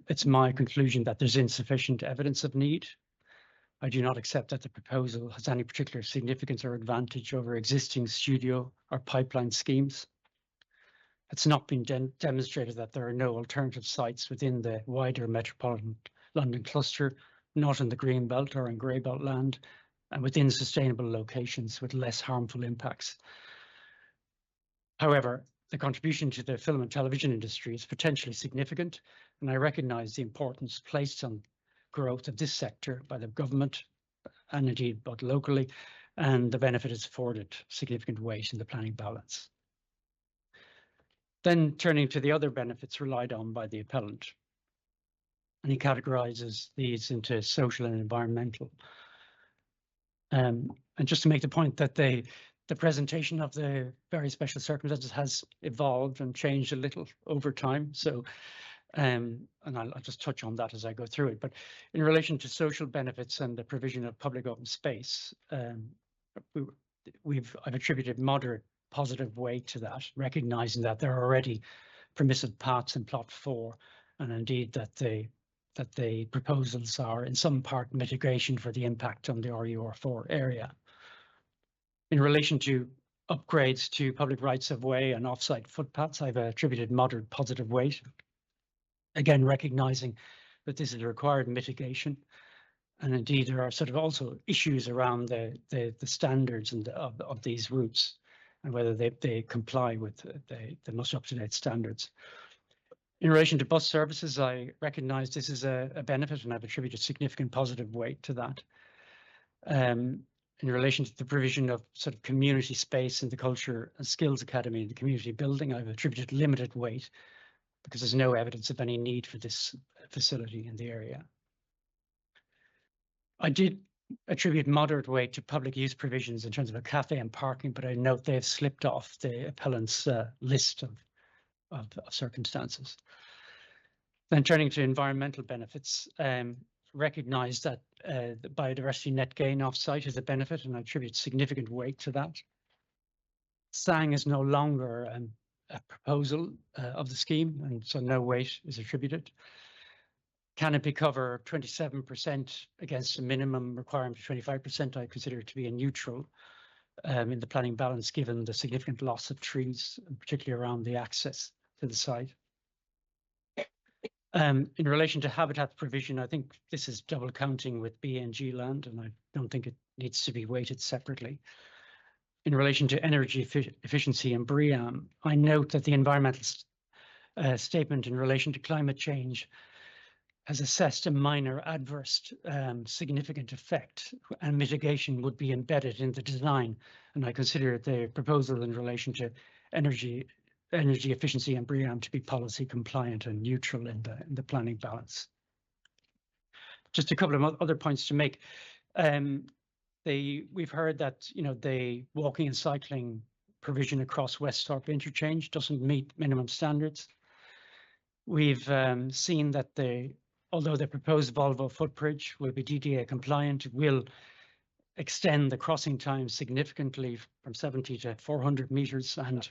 It's my conclusion that there's insufficient evidence of need. I do not accept that the proposal has any particular significance or advantage over existing studio or pipeline schemes. It's not been demonstrated that there are no alternative sites within the wider metropolitan London cluster, not in the green belt or in grey belt land, and within sustainable locations with less harmful impacts. However, the contribution to the film and television industry is potentially significant, and I recognise the importance placed on growth of this sector by the government and indeed both locally, and the benefit is afforded significant weight in the planning balance. Then turning to the other benefits relied on by the appellant, and he categorises these into social and environmental. And just to make the point that the presentation of the very special circumstances has evolved and changed a little over time. So, and I'll just touch on that as I go through it. But in relation to social benefits and the provision of public open space, I've attributed moderate positive weight to that, recognising that there are already permissive paths in plot 4, and indeed that the proposals are in some part mitigation for the impact on the RUR4 area. In relation to upgrades to public rights of way and offsite footpaths, I've attributed moderate positive weight. Again, recognising that this is a required mitigation. And indeed, there are sort of also issues around the standards and of these routes and whether they comply with the most up-to-date standards. In relation to bus services, I recognise this is a benefit, and I've attributed significant positive weight to that. In relation to the provision of sort of community space in the Culture and Skills Academy and the community building, I've attributed limited weight because there's no evidence of any need for this facility in the area. I did attribute moderate weight to public use provisions in terms of a cafe and parking, but I note they've slipped off the appellant's list of circumstances. Then turning to environmental benefits, recognise that the biodiversity net gain off-site is a benefit, and I attribute significant weight to that. SANG is no longer a proposal of the scheme, and so no weight is attributed. Canopy cover 27% against a minimum requirement of 25%, I consider it to be a neutral in the planning balance, given the significant loss of trees, particularly around the access to the site. In relation to habitat provision, I think this is double counting with BNG land, and I don't think it needs to be weighted separately. In relation to energy efficiency and BREEAM, I note that the environmental statement in relation to climate change has assessed a minor adverse significant effect, and mitigation would be embedded in the design. And I consider the proposal in relation to energy efficiency and BREEAM to be policy compliant and neutral in the planning balance. Just a couple of other points to make. We've heard that the walking and cycling provision across Westhorpe interchange doesn't meet minimum standards. We've seen that although the proposed Volvo footbridge will be DDA compliant, it will extend the crossing time significantly from 70 to 400 meters, and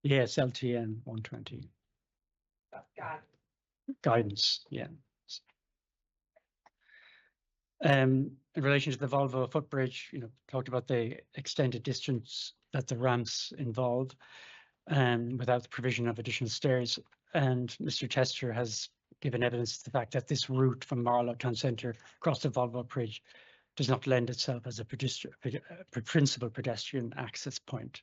yes, LTN 120 guidance, yeah. In relation to the Volvo footbridge, talked about the extended distance that the ramps involve, without the provision of additional stairs. And Mr. Tester has given evidence to the fact that this route from Marlow Town Centre across the Volvo bridge does not lend itself as a principal pedestrian access point.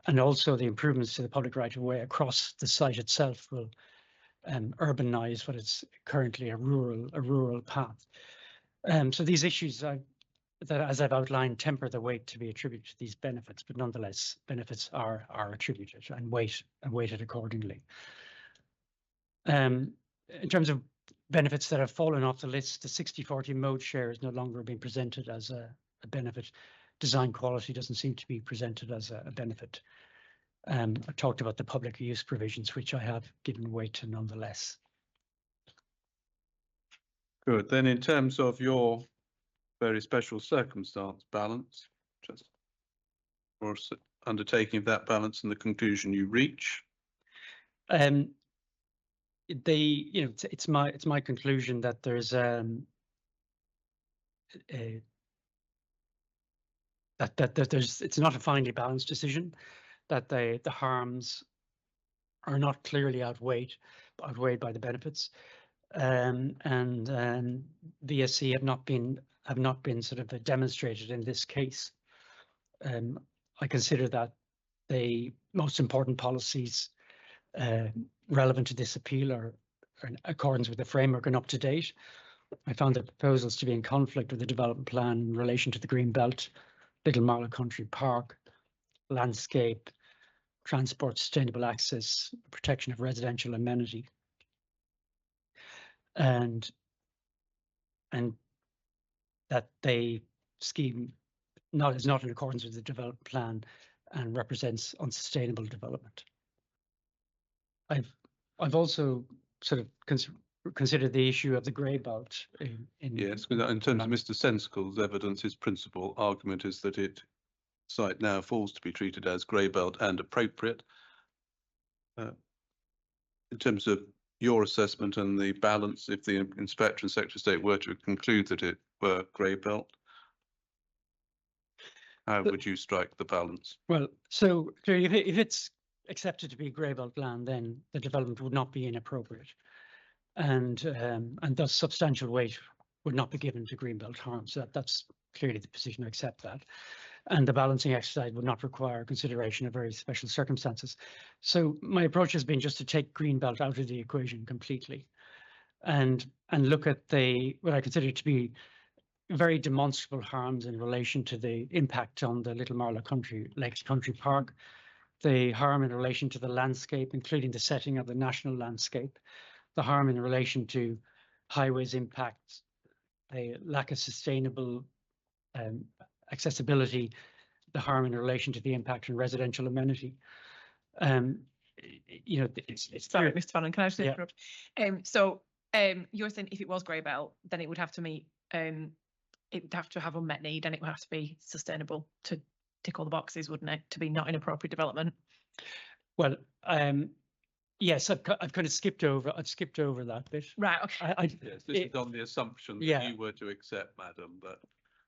And also the improvements to the public right of way across the site itself will urbanise what is currently a rural path. So these issues that, as I've outlined, temper the weight to be attributed to these benefits, but nonetheless, benefits are attributed and weighted accordingly. In terms of benefits that have fallen off the list, the 60/40 mode share is no longer being presented as a benefit. Design quality doesn't seem to be presented as a benefit. I talked about the public use provisions, which I have given weight to nonetheless. Good. Then in terms of your very special circumstance balance, just or undertaking of that balance and the conclusion you reach? It's my conclusion that there's it's not a finely balanced decision, that the harms are not clearly outweighed by the benefits, and VSC have not been sort of demonstrated in this case. I consider that the most important policies relevant to this appeal are in accordance with the framework and up to date. I found the proposals to be in conflict with the development plan in relation to the Green Belt, Little Marlow Country Park, landscape, transport, sustainable access, protection of residential amenity, and that the scheme is not in accordance with the development plan and represents unsustainable development. I've also sort of considered the issue of the grey belt Yes, in terms of Mr. Sensicle's evidence, his principal argument is that site now falls to be treated as grey belt and appropriate. In terms of your assessment and the balance, if the Inspector and Secretary of State were to conclude that it were grey belt, how would you strike the balance? Well, so clearly, if it's accepted to be grey belt land, then the development would not be inappropriate, and thus substantial weight would not be given to green belt harms. That's clearly the position. I accept that, and the balancing exercise would not require consideration of very special circumstances. So my approach has been just to take green belt out of the equation completely, and look at what I consider to be very demonstrable harms in relation to the impact on the Little Marlow Lakes Country Park, the harm in relation to the landscape, including the setting of the national landscape, the harm in relation to highways impacts, the lack of sustainable accessibility, the harm in relation to the impact on residential amenity. It's Sorry, clear. Mr. Fannon, can I just Yeah. interrupt? You're saying if it was grey belt, then it would have to meet, it would have to have unmet need, and it would have to be sustainable to tick all the boxes, wouldn't it? To be not inappropriate development. Well, yes, I've kind of skipped over that bit. Right. Okay. Yes, this is on the assumption that Yeah. you were to accept, madam, that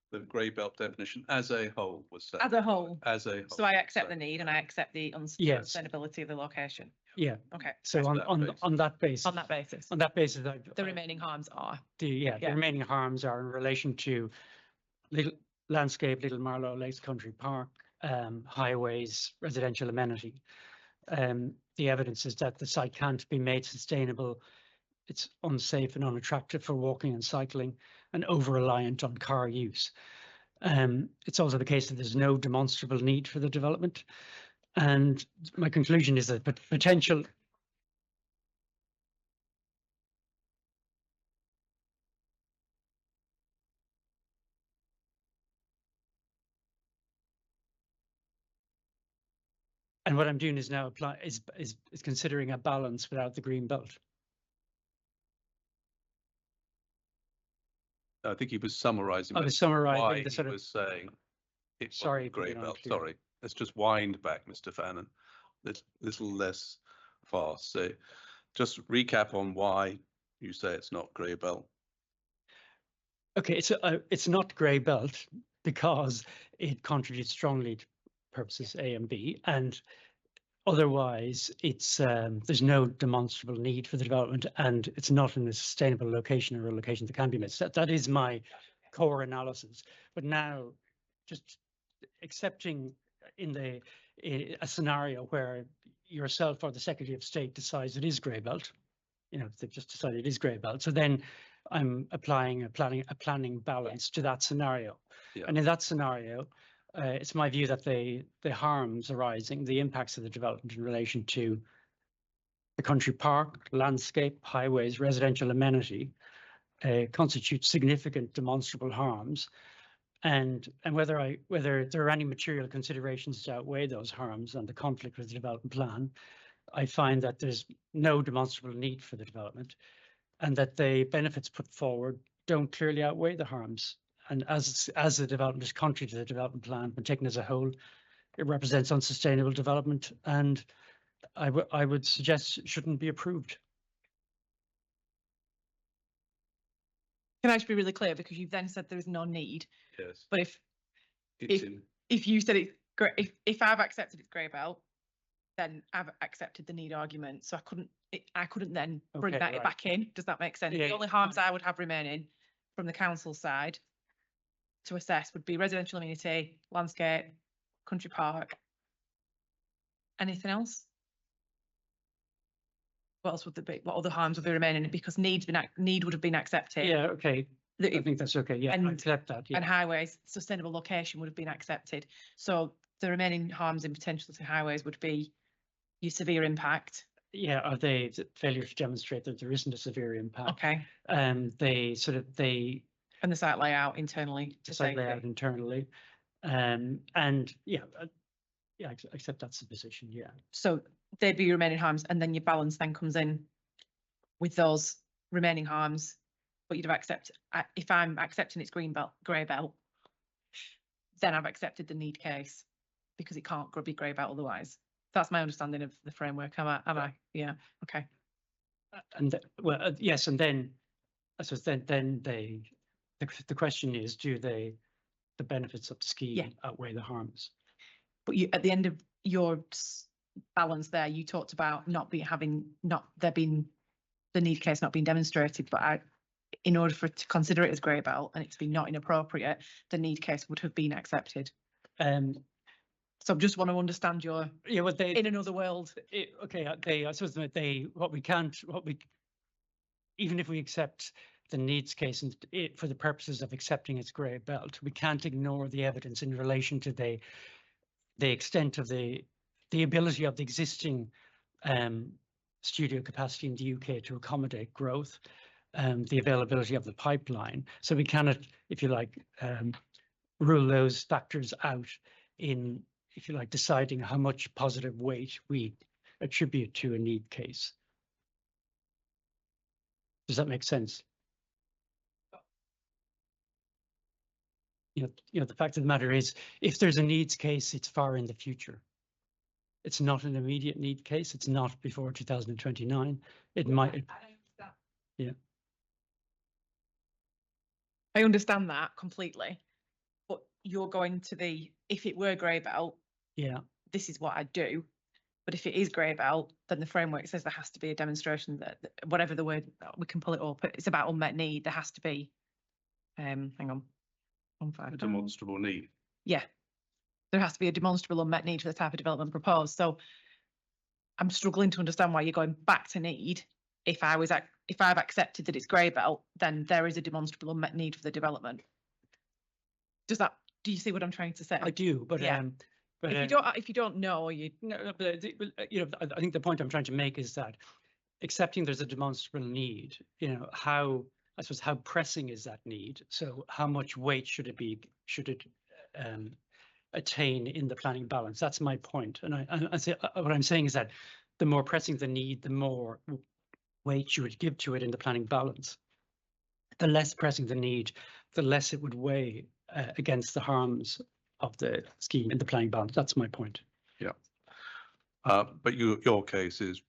the grey belt definition as a whole was set. As a whole. As a whole. So I accept the need and I accept the Yes. unsustainability of the location. Yeah. Okay. So That's on that basis, On that basis, the remaining harms are. the Yeah. remaining harms are in relation to Little Marlow Lakes Country Park, highways, residential amenity. The evidence is that the site can't be made sustainable. It's unsafe and unattractive for walking and cycling, and over-reliant on car use. It's also the case that there's no demonstrable need for the development. And my conclusion is that potential. And what I'm doing is now is considering a balance without the green belt. I think he was summarising. I was summarising why the sort he of. was saying it Sorry wasn't for grey being belt. unclear. Sorry, let's just wind back, Mr. Fannon. Let's little less fast. So, just recap on why you say it's not grey belt. Okay, it's not grey belt because it contributes strongly to purposes A and B, and otherwise it's there's no demonstrable need for the development, and it's not in a sustainable location or a location that can be made. That is my core analysis. But now, just accepting in a scenario where yourself or the Secretary of State decides it is grey belt, they've just decided it is grey belt. So then I'm applying a planning balance to that scenario. Yeah. And in that scenario, it's my view that the harms arising, the impacts of the development in relation to the country park, landscape, highways, residential amenity, constitute significant demonstrable harms. And whether there are any material considerations to outweigh those harms and the conflict with the development plan, I find that there's no demonstrable need for the development, and that the benefits put forward don't clearly outweigh the harms. And as the development is contrary to the development plan, when taken as a whole, it represents unsustainable development, and I would suggest it shouldn't be approved. Can I just be really clear, because you've then said there is no need, Yes. but if It's in, you said it's great, if I've accepted it's grey belt, then I've accepted the need argument, so I couldn't then bring Okay, that right. back in. Does that make sense? Yeah, The only harms I would have remaining from the council side to assess would be residential amenity, landscape, country park. Anything else? What else would there be? What other harms would be remaining? Because need would have been accepted. Yeah, okay, The- I think that's okay, yeah, I and- accept that, yeah. And highways, sustainable location would have been accepted. So the remaining harms in potential to highways would be your severe impact. Yeah, are they failure to demonstrate that there isn't a severe impact? Okay. They sort of, they And the site layout internally to decide layout safety. internally. And yeah, I accept that's the position, yeah. So they'd be your remaining harms, and then your balance then comes in with those remaining harms. But you'd have accepted, if I'm accepting it's grey belt, then I've accepted the need case because it can't be grey belt otherwise. That's my understanding of the framework. Am I? Yeah. Okay. And yes, and then I suppose then the question is, do the benefits of the scheme outweigh the harms? But you, at the end of your balance there, you talked about there being the need case not being demonstrated, but in order for it to consider it as grey belt and it to be not inappropriate, the need case would have been accepted. So I just want to understand your, Yeah, what they in another world. okay, I suppose that even if we accept the needs case and for the purposes of accepting its grey belt, we can't ignore the evidence in relation to the extent of the ability of the existing studio capacity in the UK to accommodate growth, the availability of the pipeline. So we cannot, if you like, rule those factors out in, if you like, deciding how much positive weight we attribute to a need case. Does that make sense? You know, the fact of the matter is, if there's a needs case, it's far in the future. It's not an immediate need case. It's not before 2029. It might. Yeah. I understand that completely, but you're going to if it were grey belt, Yeah. this is what I'd do. But if it is grey belt, then the framework says there has to be a demonstration that whatever the word, we can pull it up. It's about unmet need. There has to be, hang on. a demonstrable need. Yeah, there has to be a demonstrable unmet need for the type of development proposed. So I'm struggling to understand why you're going back to need. If I've accepted that it's grey belt, then there is a demonstrable unmet need for the development. Do you see what I'm trying to say? I do, but Yeah. but if you don't know, no, but you know, I think the point I'm trying to make is that accepting there's a demonstrable need, you know, how pressing is that need? So how much weight should it attain in the planning balance? That's my point. And I say what I'm saying is that the more pressing the need, the more weight you would give to it in the planning balance. The less pressing the need, the less it would weigh against the harms of the scheme in the planning balance. That's my point. Yeah. But your case is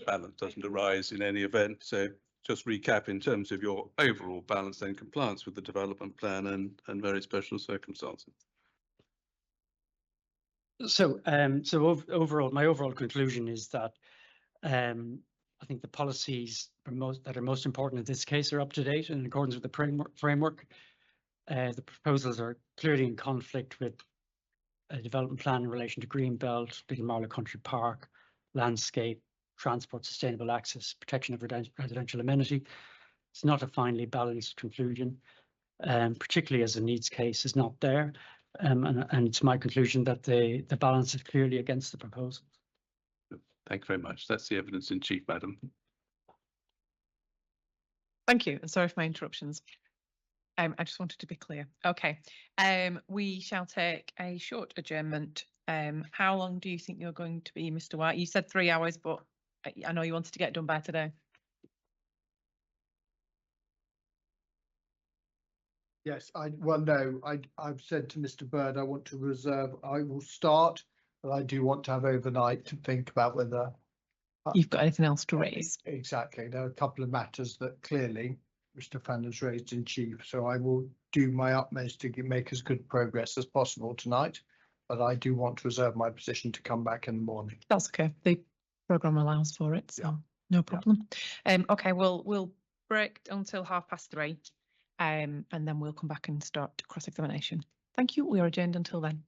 balance doesn't arise in any event. So just recap in terms of your overall balance and compliance with the development plan and very special circumstances. So, overall, my overall conclusion is that I think the policies that are most important in this case are up to date and in accordance with the framework. The proposals are clearly in conflict with a development plan in relation to Greenbelt, Little Marlow Country Park, landscape, transport, sustainable access, protection of residential amenity. It's not a finely balanced conclusion, particularly as the needs case is not there. And it's my conclusion that the balance is clearly against the proposal. Thank you very much. That's the evidence in chief, madam. Thank you, and sorry for my interruptions. I just wanted to be clear. Okay, we shall take a short adjournment. How long do you think you're going to be, Mr. White? You said 3 hours, but I know you wanted to get done by today. Yes, I've said to Mr. Bird, I want to reserve, I will start, but I do want to have overnight to think about whether. You've got anything else to raise? Exactly. There are a couple of matters that clearly Mr. Fannon's raised in chief, so I will do my utmost to make as good progress as possible tonight. But I do want to reserve my position to come back in the morning. That's okay. The programme allows for it, so no problem. Okay, we'll break until 3:30. And then we'll come back and start cross-examination. Thank you. We are adjourned until then.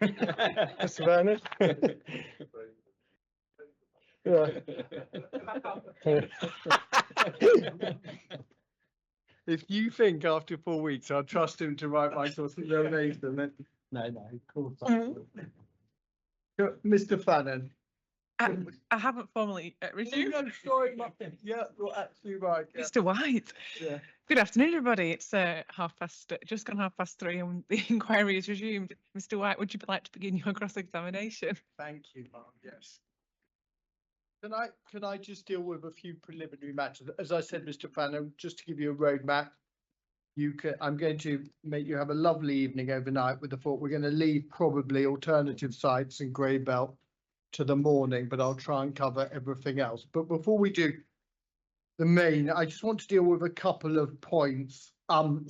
Mr. Fannon? If you think after 4 weeks I'll trust him to write my sort of donation, then no, of course not. Mr. Fannon. I haven't formally resumed. No, sorry, Martin. Yeah, you're absolutely right. Yeah. Mr. White. Yeah. Good afternoon, everybody. It's just gone 3:30, and the inquiry is resumed. Mr. White, would you like to begin your cross-examination? Thank you, Mark. Yes. Can I just deal with a few preliminary matters? As I said, Mr. Fannon, just to give you a roadmap, I'm going to make you have a lovely evening overnight with the thought we're going to leave probably alternative sites and grey belt to the morning, but I'll try and cover everything else. But before we do the main, I just want to deal with a couple of points of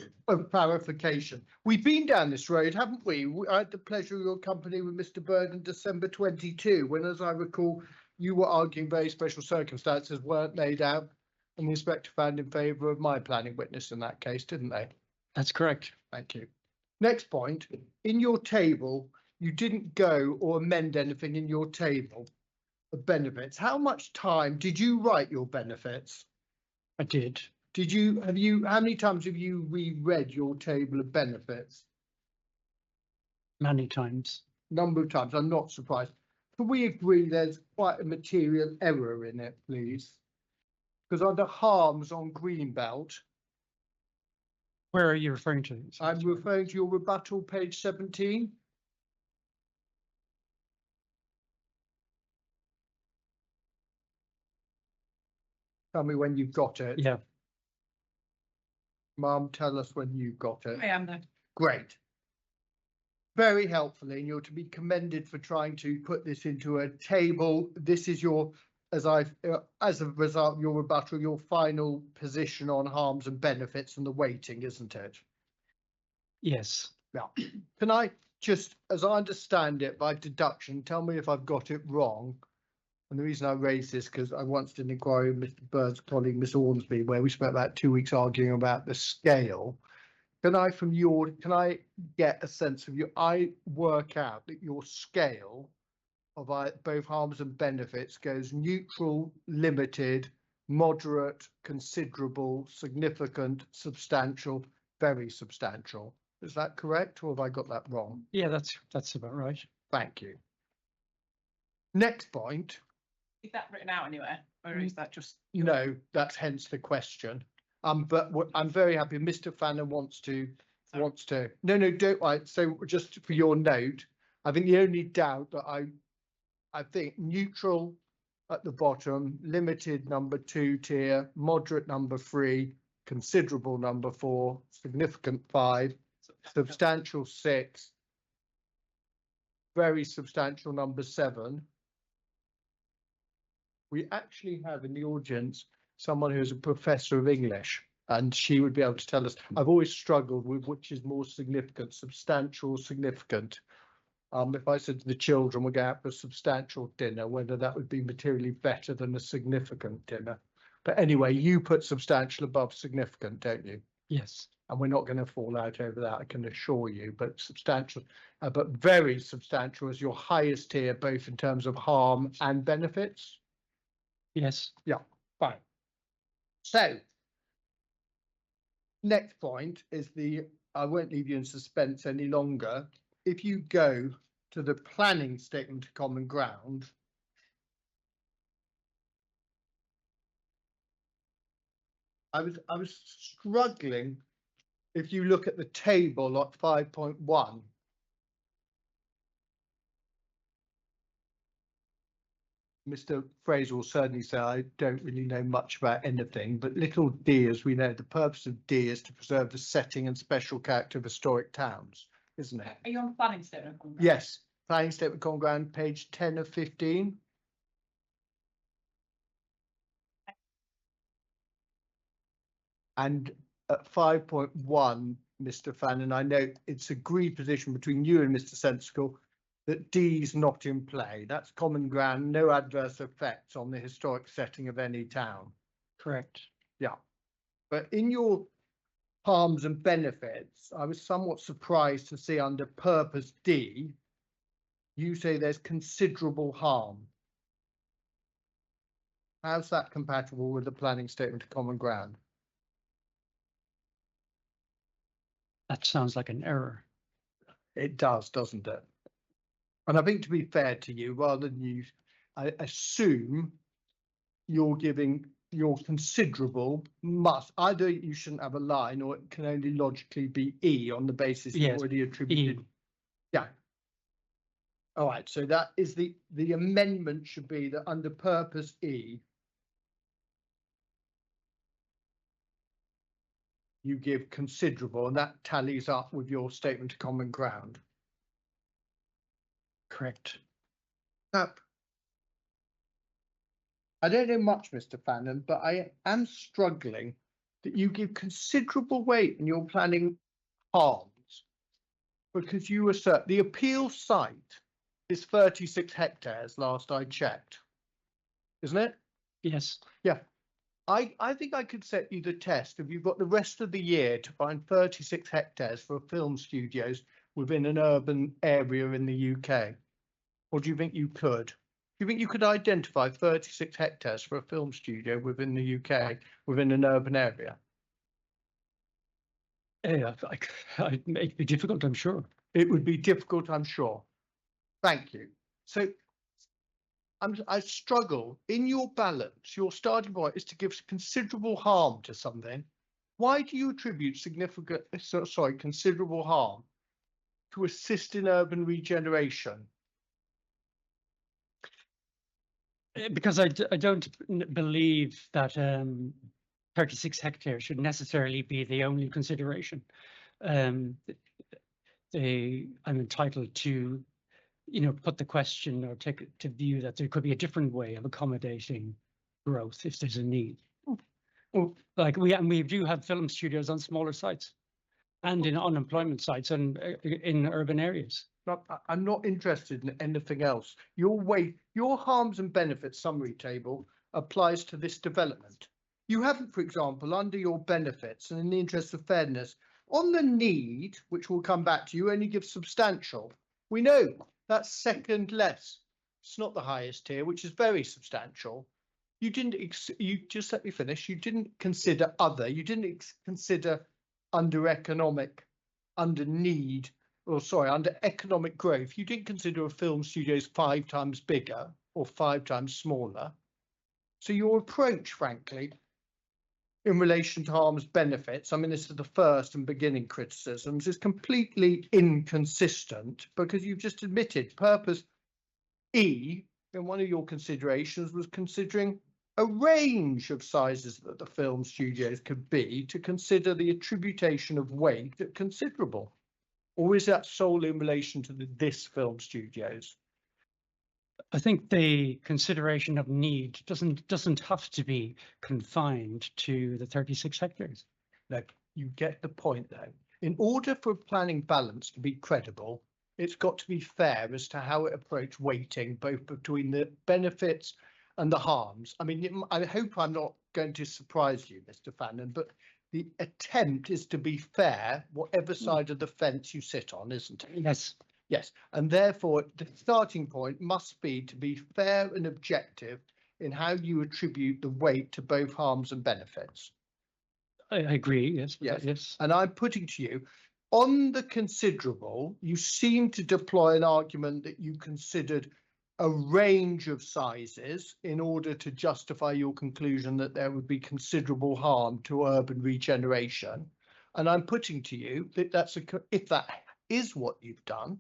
clarification. We've been down this road, haven't we? I had the pleasure of your company with Mr. Bird in December 22, when, as I recall, you were arguing very special circumstances weren't laid out, and the inspector found in favour of my planning witness in that case, didn't they? That's correct. Thank you. Next point, in your table, you didn't go or amend anything in your table of benefits. How much time did you write your benefits? I did. How many times have you reread your table of benefits? Many times. Number of times, I'm not surprised. Can we agree there's quite a material error in it, please? Because under harms on Greenbelt, Where are you referring to? I'm referring to your rebuttal, page 17. Tell me when you've got it. Yeah, Mum, tell us when you've got it. I am there. Great. Very helpfully, and you're to be commended for trying to put this into a table. This is your, as a result of your rebuttal, your final position on harms and benefits and the weighting, isn't it? yes. Now, can I just, as I understand it by deduction, tell me if I've got it wrong? And the reason I raise this because I once did an inquiry with Mr. Bird's colleague, Miss Ormsby, where we spent about 2 weeks arguing about the scale. Can I get a sense of I work out that your scale of both harms and benefits goes neutral, limited, moderate, considerable, significant, substantial, very substantial. Is that correct, or have I got that wrong? Yeah, that's about right. Thank you. Next point. Is that written out anywhere, or is that just? No, that's hence the question. But I'm very happy. Mr. Fannon wants to. No, don't worry. So just for your note, I think the only doubt that I think neutral at the bottom, limited number 2 tier, moderate number 3, considerable number 4, significant 5, substantial 6, very substantial number 7. We actually have in the audience someone who's a professor of English, and she would be able to tell us. I've always struggled with which is more significant, substantial, significant. If I said to the children, we're going out for a substantial dinner, whether that would be materially better than a significant dinner. But anyway, you put substantial above significant, don't you? Yes. And we're not going to fall out over that, I can assure you. But substantial, but very substantial is your highest tier, both in terms of harm and benefits. Yes. Yeah, fine. So, next point is I won't leave you in suspense any longer. If you go to the planning statement of common ground, I was struggling. If you look at the table at 5.1, Mr. Fraser will certainly say I don't really know much about anything, but little D, as we know, the purpose of D is to preserve the setting and special character of historic towns, isn't it? Are you on planning statement? Yes, planning statement of common ground, page 10 of 15. And at 5.1, Mr. Fannon, I know it's agreed position between you and Mr. Sensical that D is not in play. That's common ground, no adverse effects on the historic setting of any town. Correct. Yeah. But in your harms and benefits, I was somewhat surprised to see under purpose D, you say there's considerable harm. How's that compatible with the planning statement of common ground? That sounds like an error. It does, doesn't it? And I think to be fair to you, rather than you, I assume you're giving your considerable must, either you shouldn't have a line or it can only logically be E on the basis you've Yes, already attributed. E. Yeah. All right, so that is the amendment should be that under purpose E, you give considerable, and that tallies up with your statement of common ground. Correct. Now, I don't know much, Mr. Fannon, but I am struggling that you give considerable weight in your planning harms because you assert the appeal site is 36 hectares last I checked, isn't it? Yes. Yeah. I think I could set you the test if you've got the rest of the year to find 36 hectares for film studios within an urban area in the UK. Or do you think you could? Do you think you could identify 36 hectares for a film studio within the UK, within an urban area? Yeah, it'd be difficult, I'm sure. It would be difficult, I'm sure. Thank you. So I struggle in your balance. Your starting point is to give considerable harm to something. Why do you attribute considerable harm to assist in urban regeneration? Because I don't believe that 36 hectares should necessarily be the only consideration. I'm entitled to, put the question or take it to view that there could be a different way of accommodating growth if there's a need. Well, Like we do have film studios on smaller sites and in unemployment sites and in urban areas. I'm not interested in anything else. Your harms and benefits summary table applies to this development. You haven't, for example, under your benefits and in the interest of fairness, on the need, which we'll come back to, you only give substantial. We know that's second less. It's not the highest tier, which is very substantial. You just let me finish. You didn't consider other. You didn't consider under economic, under need. Under economic growth, you didn't consider a film studio is 5 times bigger or 5 times smaller. So your approach, frankly, in relation to harms benefits, I mean, this is the first and beginning criticisms, is completely inconsistent because you've just admitted purpose E in one of your considerations was considering a range of sizes that the film studios could be to consider the attribution of weight at considerable. Or is that solely in relation to this film studios? I think the consideration of need doesn't have to be confined to the 36 hectares. Look, you get the point though. In order for planning balance to be credible, it's got to be fair as to how it approaches weighting both between the benefits and the harms. I mean, I hope I'm not going to surprise you, Mr. Fannon, but the attempt is to be fair, whatever side of the fence you sit on, isn't it? Yes. Yes, and therefore the starting point must be to be fair and objective in how you attribute the weight to both harms and benefits. I agree. Yes. Yes. Yes. And I'm putting to you, on the considerable, you seem to deploy an argument that you considered a range of sizes in order to justify your conclusion that there would be considerable harm to urban regeneration. And I'm putting to you that if that is what you've done,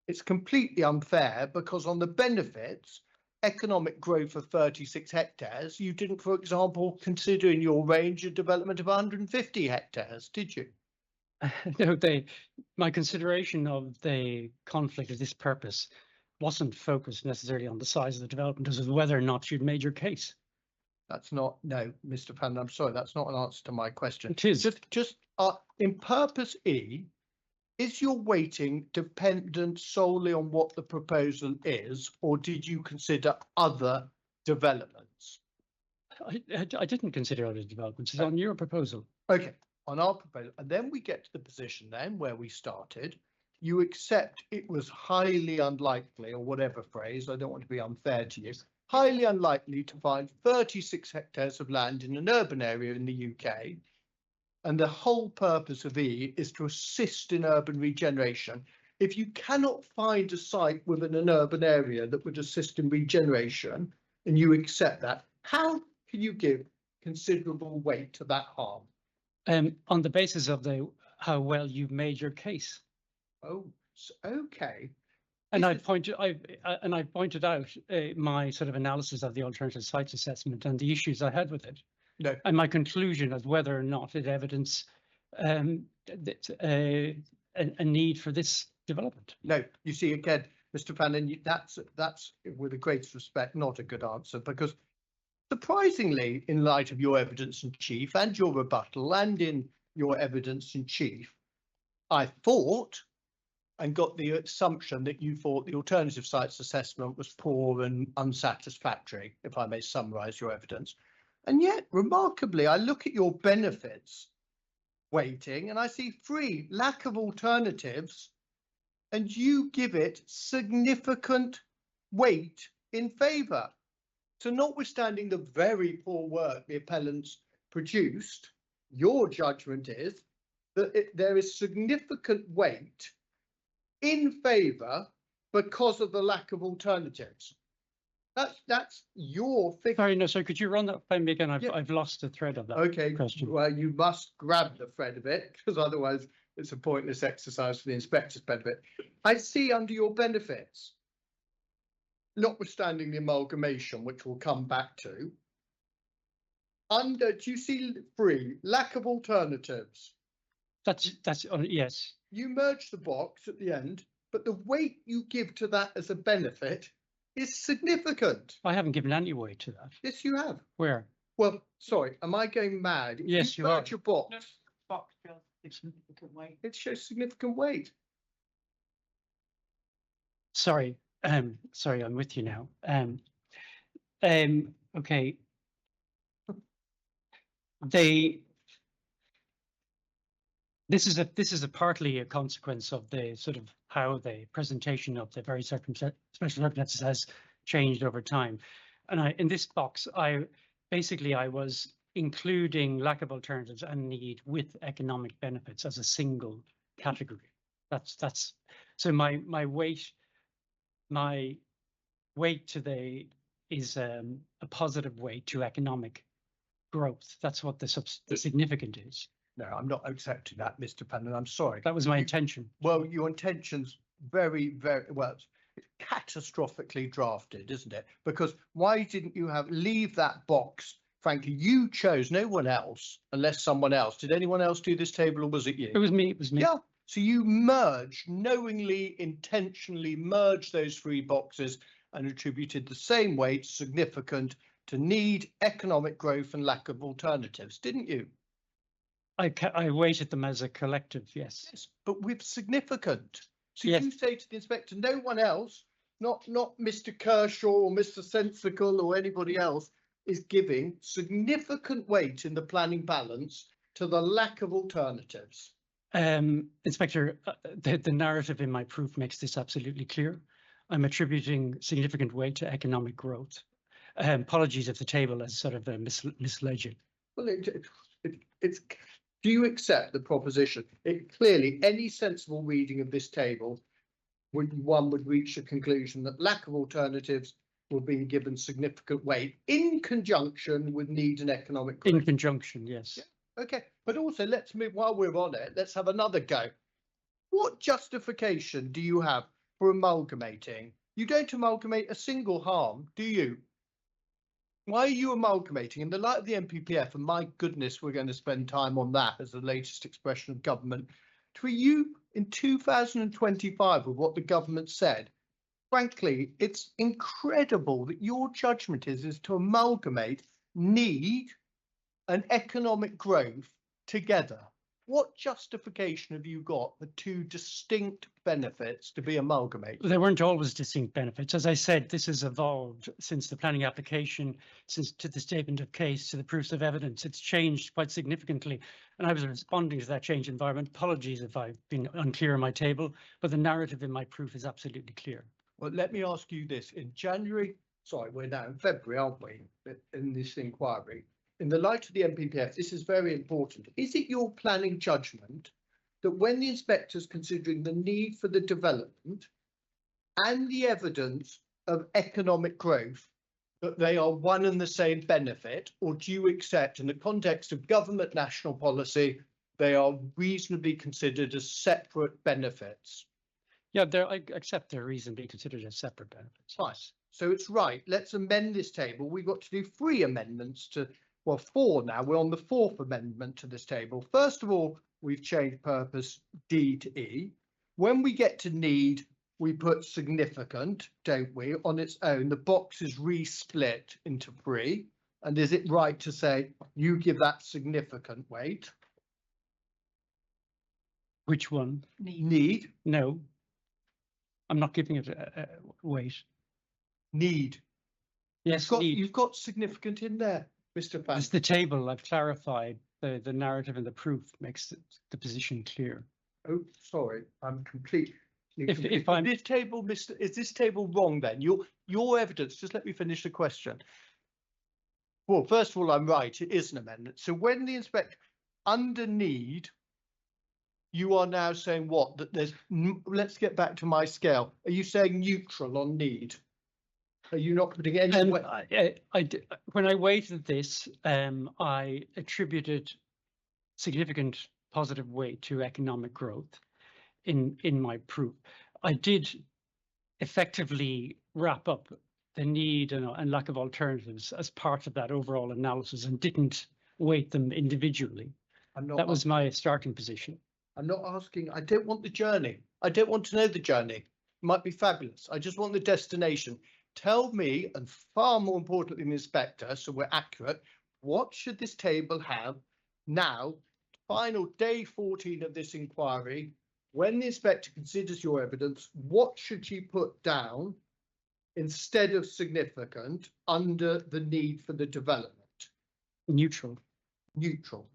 it's completely unfair because on the benefits, economic growth of 36 hectares, you didn't, for example, consider in your range a development of 150 hectares, did you? No, my consideration of the conflict of this purpose wasn't focused necessarily on the size of the development, as whether or not you'd made your case. That's not, no, Mr. Fannon, I'm sorry, that's not an answer to my question. It is. Just in purpose E, is your weighting dependent solely on what the proposal is, or did you consider other developments? I didn't consider other developments. It's on your proposal. Okay, on our proposal, and then we get to the position then where we started, you accept it was highly unlikely, or whatever phrase, I don't want to be unfair to you, highly unlikely to find 36 hectares of land in an urban area in the UK. And the whole purpose of E is to assist in urban regeneration. If you cannot find a site within an urban area that would assist in regeneration, and you accept that, how can you give considerable weight to that harm? On the basis of how well you've made your case. Oh, okay. And This I is- pointed out my sort of analysis of the alternative sites assessment and the issues I had with it, No, and my conclusion as whether or not it evidenced a need for this development. no, you see, again, Mr. Fannon, that's with the greatest respect, not a good answer, because surprisingly, in light of your evidence in chief and your rebuttal and in your evidence in chief, I thought and got the assumption that you thought the alternative sites assessment was poor and unsatisfactory, if I may summarise your evidence. And yet, remarkably, I look at your benefits weighting and I see 3, lack of alternatives, and you give it significant weight in favour. So notwithstanding the very poor work the appellants produced, your judgment is that there is significant weight in favour because of the lack of alternatives. That's your figure. Sorry, no, sir, could you run that by me again? Yeah. I've lost the thread of that. Okay, question. well, you must grab the thread of it, because otherwise it's a pointless exercise for the inspector's benefit. I see under your benefits, notwithstanding the amalgamation, which we'll come back to, do you see 3, lack of alternatives? Yes. You merge the box at the end, but the weight you give to that as a benefit is significant. I haven't given any weight to that. Yes, you have. Where? Well, sorry, am I going mad? If Yes, you merge are. your box, No. Box shows a significant weight. it shows significant weight. Sorry, sorry, I'm with you now. Okay. This is partly a consequence of the sort of how the presentation of the very special circumstances has changed over time. And in this box, I was including lack of alternatives and need with economic benefits as a single category. That's so my weight to is a positive weight to economic growth. That's what the significant is. No, I'm not accepting that, Mr. Fannon. I'm sorry. That was my intention. Well, your intention's very, very well. It's catastrophically drafted, isn't it? Because why didn't you leave that box? Frankly, you chose, no one else, unless someone else. Did anyone else do this table, or was it you? It was me. It was me. Yeah. So you knowingly, intentionally merged those 3 boxes and attributed the same weight, significant, to need, economic growth, and lack of alternatives, didn't you? I weighted them as a collective, yes. Yes, but with significant. So Yes. you say to the inspector, no one else, not Mr. Kershaw or Mr. Sensical or anybody else, is giving significant weight in the planning balance to the lack of alternatives. Inspector, the narrative in my proof makes this absolutely clear. I'm attributing significant weight to economic growth. Apologies if the table has sort of misled you. Well, it's. Do you accept the proposition? Clearly, any sensible reading of this table one would reach a conclusion that lack of alternatives will be given significant weight in conjunction with need and economic growth. In conjunction, yes. Yeah. Okay, but also let's move, while we're on it, let's have another go. What justification do you have for amalgamating? You don't amalgamate a single harm, do you? Why are you amalgamating? In the light of the NPPF, and my goodness, we're going to spend time on that as the latest expression of government. For you in 2025, with what the government said, frankly, it's incredible that your judgment is to amalgamate need and economic growth together. what justification have you got for two distinct benefits to be amalgamated? There weren't always distinct benefits. As I said, this has evolved since the planning application, since to the statement of case, to the proofs of evidence. It's changed quite significantly. And I was responding to that change environment. Apologies if I've been unclear in my table, but the narrative in my proof is absolutely clear. Well, let me ask you this. In January, sorry, we're now in February, aren't we, in this inquiry? In the light of the MPPF, this is very important. Is it your planning judgment that when the inspector's considering the need for the development and the evidence of economic growth, that they are one and the same benefit, or do you accept in the context of government national policy, they are reasonably considered as separate benefits? Yeah, I accept they're reasonably considered as separate benefits. Fine. So it's right. Let's amend this table. We've got to do 3 amendments to, well, 4 now. We're on the 4th amendment to this table. First of all, we've changed purpose D to E. When we get to need, we put significant, don't we, on its own. The box is re-split into 3. And is it right to say you give that significant weight? Which one? Need, No. I'm not giving it a weight. need. Yes, You've got significant in there, Mr. Fannon. it's the table. I've clarified the narrative and the proof makes the position clear. Oh, sorry, I'm completely. If I'm- This table, Mr. Is this table wrong then? Your evidence, just let me finish the question. Well, first of all, I'm right, it is an amendment. So when the inspector, under need, you are now saying what? That there's, let's get back to my scale. Are you saying neutral on need? Are you not putting any weight? When I weighted this, I attributed significant positive weight to economic growth in my proof. I did effectively wrap up the need and lack of alternatives as part of that overall analysis and didn't weight them individually. That was my starting position. I'm not asking, I don't want the journey. I don't want to know the journey. It might be fabulous. I just want the destination. Tell me, and far more importantly, the inspector, so we're accurate, what should this table have now, final day 14 of this inquiry, when the inspector considers your evidence, what should she put down instead of significant under the need for the development? Neutral. Neutral.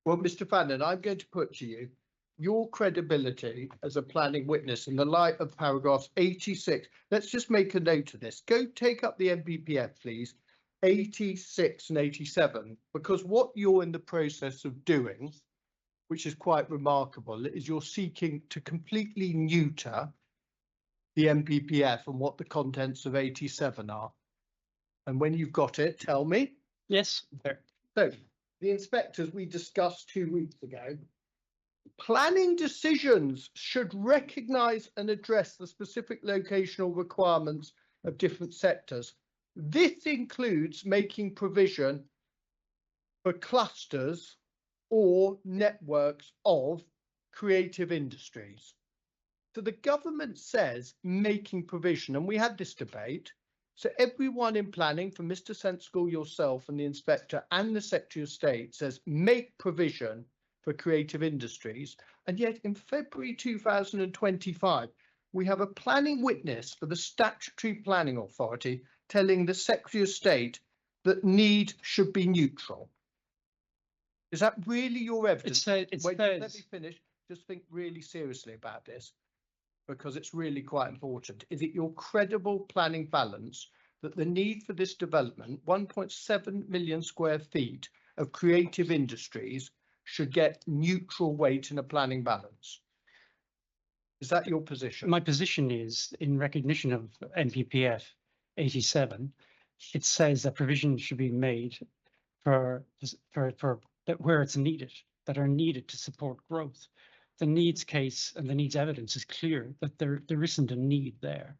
Well, Mr. Fannon, I'm going to put to you your credibility as a planning witness in the light of paragraphs 86. Let's just make a note of this. Go take up the MPPF, please, 86 and 87, because what you're in the process of doing, which is quite remarkable, is you're seeking to completely neuter the MPPF and what the contents of 87 are. And when you've got it, tell me. Yes. So the inspectors we discussed 2 weeks ago, planning decisions should recognise and address the specific locational requirements of different sectors. This includes making provision for clusters or networks of creative industries. So the government says making provision, and we had this debate. So everyone in planning, from Mr. Sensible, yourself and the inspector and the Secretary of State, says make provision for creative industries. And yet in February 2025, we have a planning witness for the Statutory Planning Authority telling the Secretary of State that need should be neutral. Is that really your evidence? Wait, let me finish. Just think really seriously about this, because it's really quite important. Is it your credible planning balance that the need for this development, 1.7 million square feet of creative industries, should get neutral weight in a planning balance? Is that your position? My position is, in recognition of NPPF 87, it says that provision should be made for that where it's needed, that are needed to support growth. The needs case and the needs evidence is clear that there isn't a need there.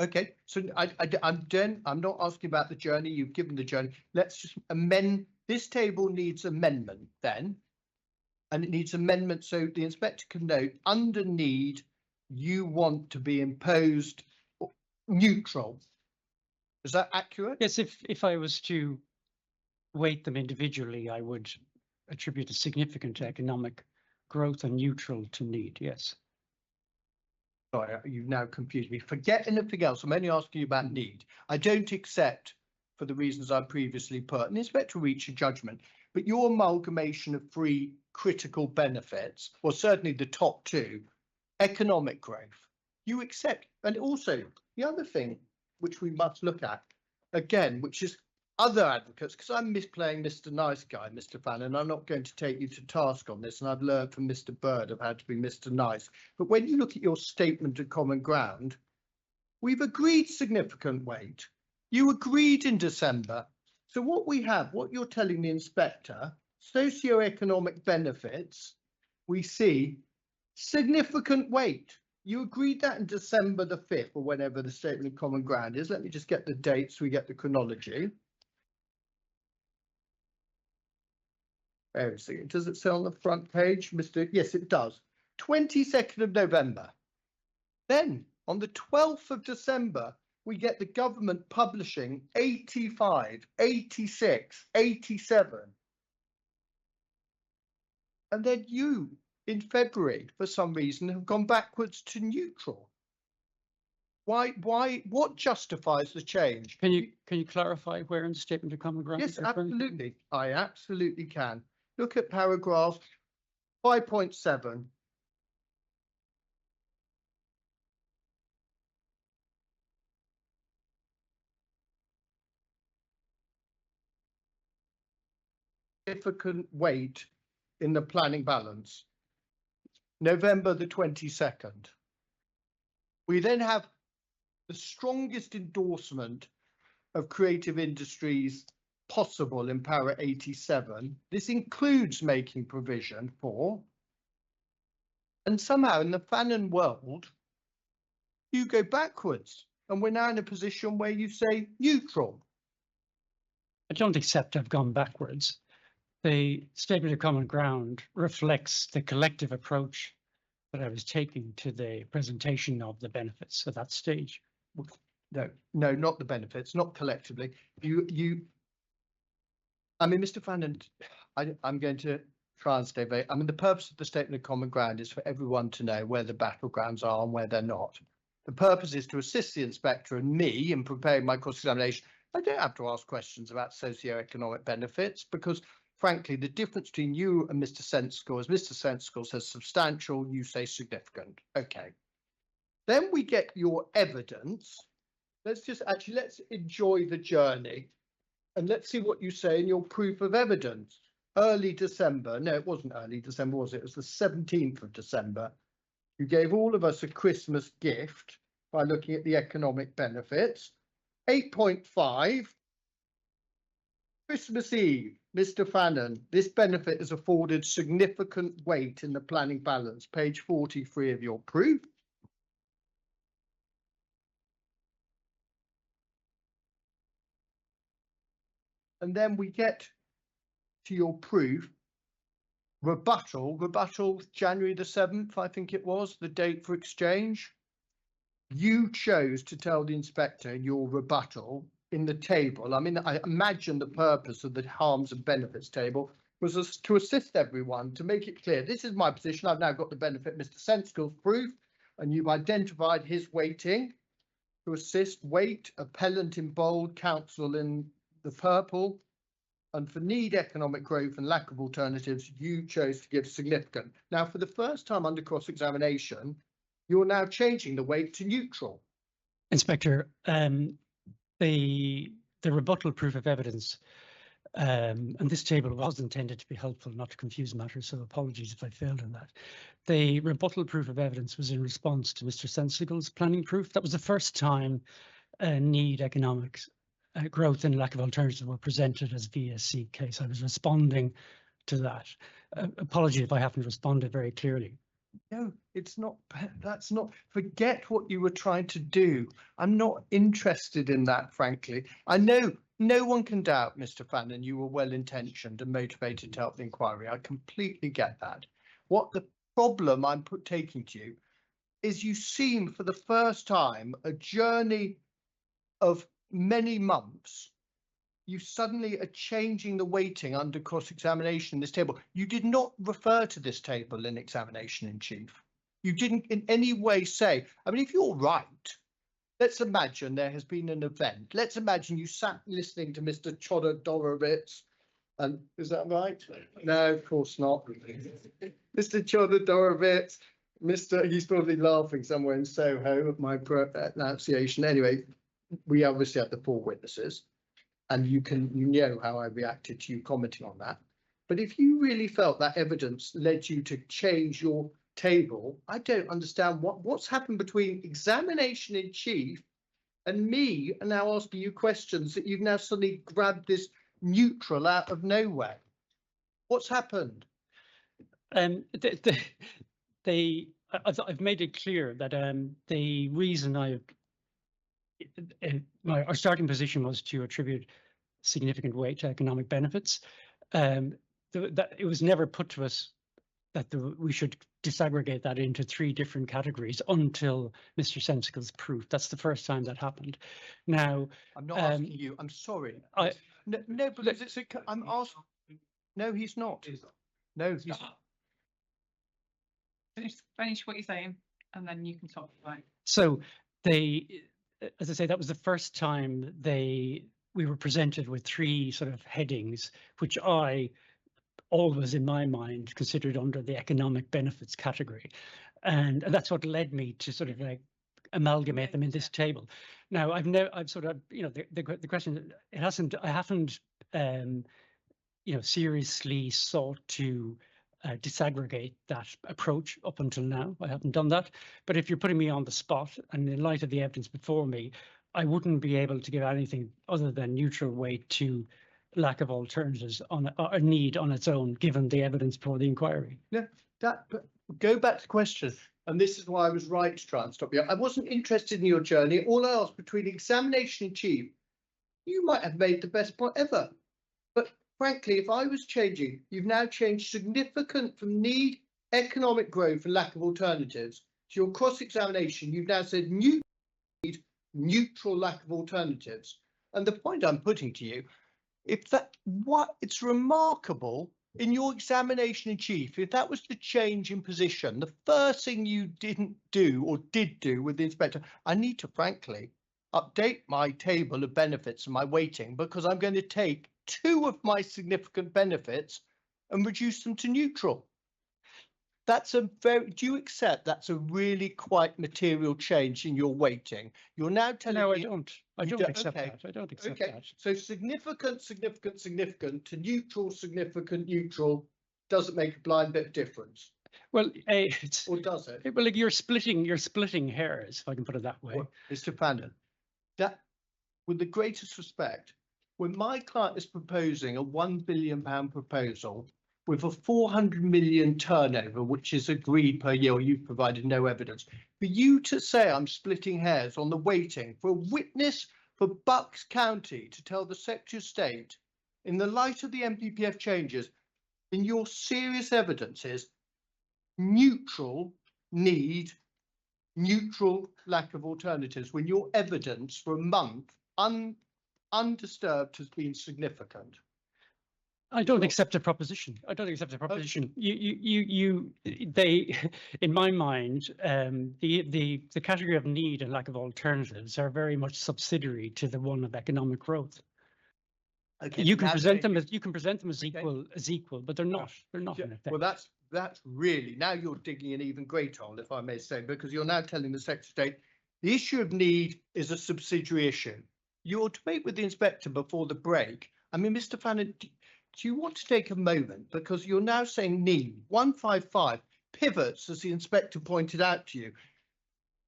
Okay, so I'm not asking about the journey. You've given the journey. Let's just amend. This table needs amendment then, and it needs amendment so the inspector can note under need you want to be imposed neutral. Is that accurate? Yes, if I was to weight them individually, I would attribute a significant economic growth and neutral to need. Yes. Sorry, you've now confused me. Forget anything else. I'm only asking you about need. I don't accept, for the reasons I previously put, and inspector reach a judgment, but your amalgamation of three critical benefits, or certainly the top two, economic growth, you accept. And also the other thing which we must look at again, which is other advocates, because I'm misplaying Mr. Nice Guy, Mr. Fannon, I'm not going to take you to task on this, and I've learned from Mr. Bird of how to be Mr. Nice. But when you look at your statement of common ground, we've agreed significant weight. You agreed in December. So what we have, what you're telling the inspector, socioeconomic benefits, we see significant weight. You agreed that in December the 5th, or whenever the statement of common ground is. Let me just get the dates so we get the chronology. Does it say on the front page, Mr. Yes, it does. 22nd of November. Then on the 12th of December, we get the government publishing 85, 86, 87. And then you, in February, for some reason, have gone backwards to neutral. Why, what justifies the change? Can you clarify where in the statement of common ground? Yes, you're referring to? absolutely. I absolutely can. Look at paragraph 5.7. Significant weight in the planning balance. November the 22nd. We then have the strongest endorsement of creative industries possible in para 87. This includes making provision for, and somehow in the Fannon world, you go backwards, and we're now in a position where you say neutral. I don't accept I've gone backwards. The statement of common ground reflects the collective approach that I was taking to the presentation of the benefits at that stage. No, not the benefits, not collectively. I mean, Mr. Fannon, I'm going to try and stay vague. I mean, the purpose of the statement of common ground is for everyone to know where the battlegrounds are and where they're not. The purpose is to assist the inspector and me in preparing my cross-examination. I don't have to ask questions about socioeconomic benefits because, frankly, the difference between you and Mr. Sensical is Mr. Sensical says substantial, you say significant. Okay. Then we get your evidence. Let's enjoy the journey. And let's see what you say in your proof of evidence. Early December. No, it wasn't early December, was it? It was the 17th of December. You gave all of us a Christmas gift by looking at the economic benefits. 8.5. Christmas Eve, Mr. Fannon, this benefit is afforded significant weight in the planning balance. Page 43 of your proof. And then we get to your proof, rebuttal, January the 7th, I think it was, the date for exchange. You chose to tell the inspector your rebuttal in the table. I mean, I imagine the purpose of the harms and benefits table was to assist everyone, to make it clear. This is my position. I've now got the benefit, Mr. Sensical's proof, and you've identified his weighting to assist weight, appellant in bold, counsel in the purple, and for need, economic growth and lack of alternatives, you chose to give significant. Now, for the first time under cross-examination, you're now changing the weight to neutral. Inspector, the rebuttal proof of evidence, and this table was intended to be helpful, not to confuse matters, so apologies if I failed in that. The rebuttal proof of evidence was in response to Mr. Sensical's planning proof. That was the first time need, economics, growth and lack of alternatives were presented as VSC case. I was responding to that. Apology if I haven't responded very clearly. No, it's not. That's not. Forget what you were trying to do. I'm not interested in that, frankly. I know no one can doubt, Mr. Fannon, you were well intentioned and motivated to help the inquiry. I completely get that. What the problem I'm taking to you is you seem for the first time a journey of many months. you suddenly are changing the weighting under cross-examination in this table. You did not refer to this table in examination in chief. You didn't in any way say, I mean, if you're right, let's imagine there has been an event. Let's imagine you sat listening to Mr. Chodorowicz. And is that right? No, of course not. Mr. Chodorowicz, he's probably laughing somewhere in Soho at my pronunciation. Anyway, we obviously have the 4 witnesses, and you know how I reacted to you commenting on that. But if you really felt that evidence led you to change your table, I don't understand what's happened between examination in chief and me and now asking you questions that you've now suddenly grabbed this neutral out of nowhere. What's happened? I've made it clear that the reason our starting position was to attribute significant weight to economic benefits. That it was never put to us that we should disaggregate that into 3 different categories until Mr. Sensicle's proof. That's the first time that happened. Now, I'm not asking you. I'm sorry. No, because it's I'm asking. No, he's not. No, he's not. Finish what you're saying, and then you can talk about it. so as I say, that was the first time we were presented with 3 sort of headings, which I always in my mind considered under the economic benefits category, and that's what led me to sort of like amalgamate them in this table. Now I've sort of, you know, the question, I haven't seriously sought to disaggregate that approach up until now. I haven't done that, but if you're putting me on the spot and in light of the evidence before me, I wouldn't be able to give anything other than neutral weight to lack of alternatives on a need on its own, given the evidence for the inquiry. Yeah, but go back to the question, and this is why I was right to try and stop you. I wasn't interested in your journey. All I asked, between examination in chief, you might have made the best point ever. But frankly, if I was changing, you've now changed significant from need, economic growth, and lack of alternatives to your cross-examination. You've now said need, neutral, lack of alternatives. And the point I'm putting to you, it's remarkable in your examination in chief, if that was the change in position, the first thing you didn't do or did do with the inspector, I need to frankly update my table of benefits and my weighting, because I'm going to take 2 of my significant benefits and reduce them to neutral. Do you accept that's a really quite material change in your weighting? You're now telling me. No, I don't accept okay. that. I don't accept Okay, that. so significant to neutral neutral doesn't make a blind bit of difference. Well, Or does it? well, like you're splitting hairs, if I can put it that way. Well, Mr. Fannon, that, with the greatest respect, when my client is proposing a £1 billion proposal with a 400 million turnover, which is agreed per year, you've provided no evidence, for you to say I'm splitting hairs on the weighting for a witness for Bucks County to tell the Secretary of State, in the light of the MPPF changes, in your serious evidence is neutral need, neutral lack of alternatives, when your evidence for a month undisturbed has been significant. I don't accept a proposition. I don't accept a proposition. They, in my mind, the category of need and lack of alternatives are very much subsidiary to the one of economic growth. Okay, You can present them as Okay. equal, but they're not. They're not. In effect. Well, that's really, now you're digging an even greater hole, if I may say, because you're now telling the Secretary of State the issue of need is a subsidiary issue. Your debate with the inspector before the break, I mean, Mr. Fannon, do you want to take a moment, because you're now saying need 155 pivots, as the inspector pointed out to you.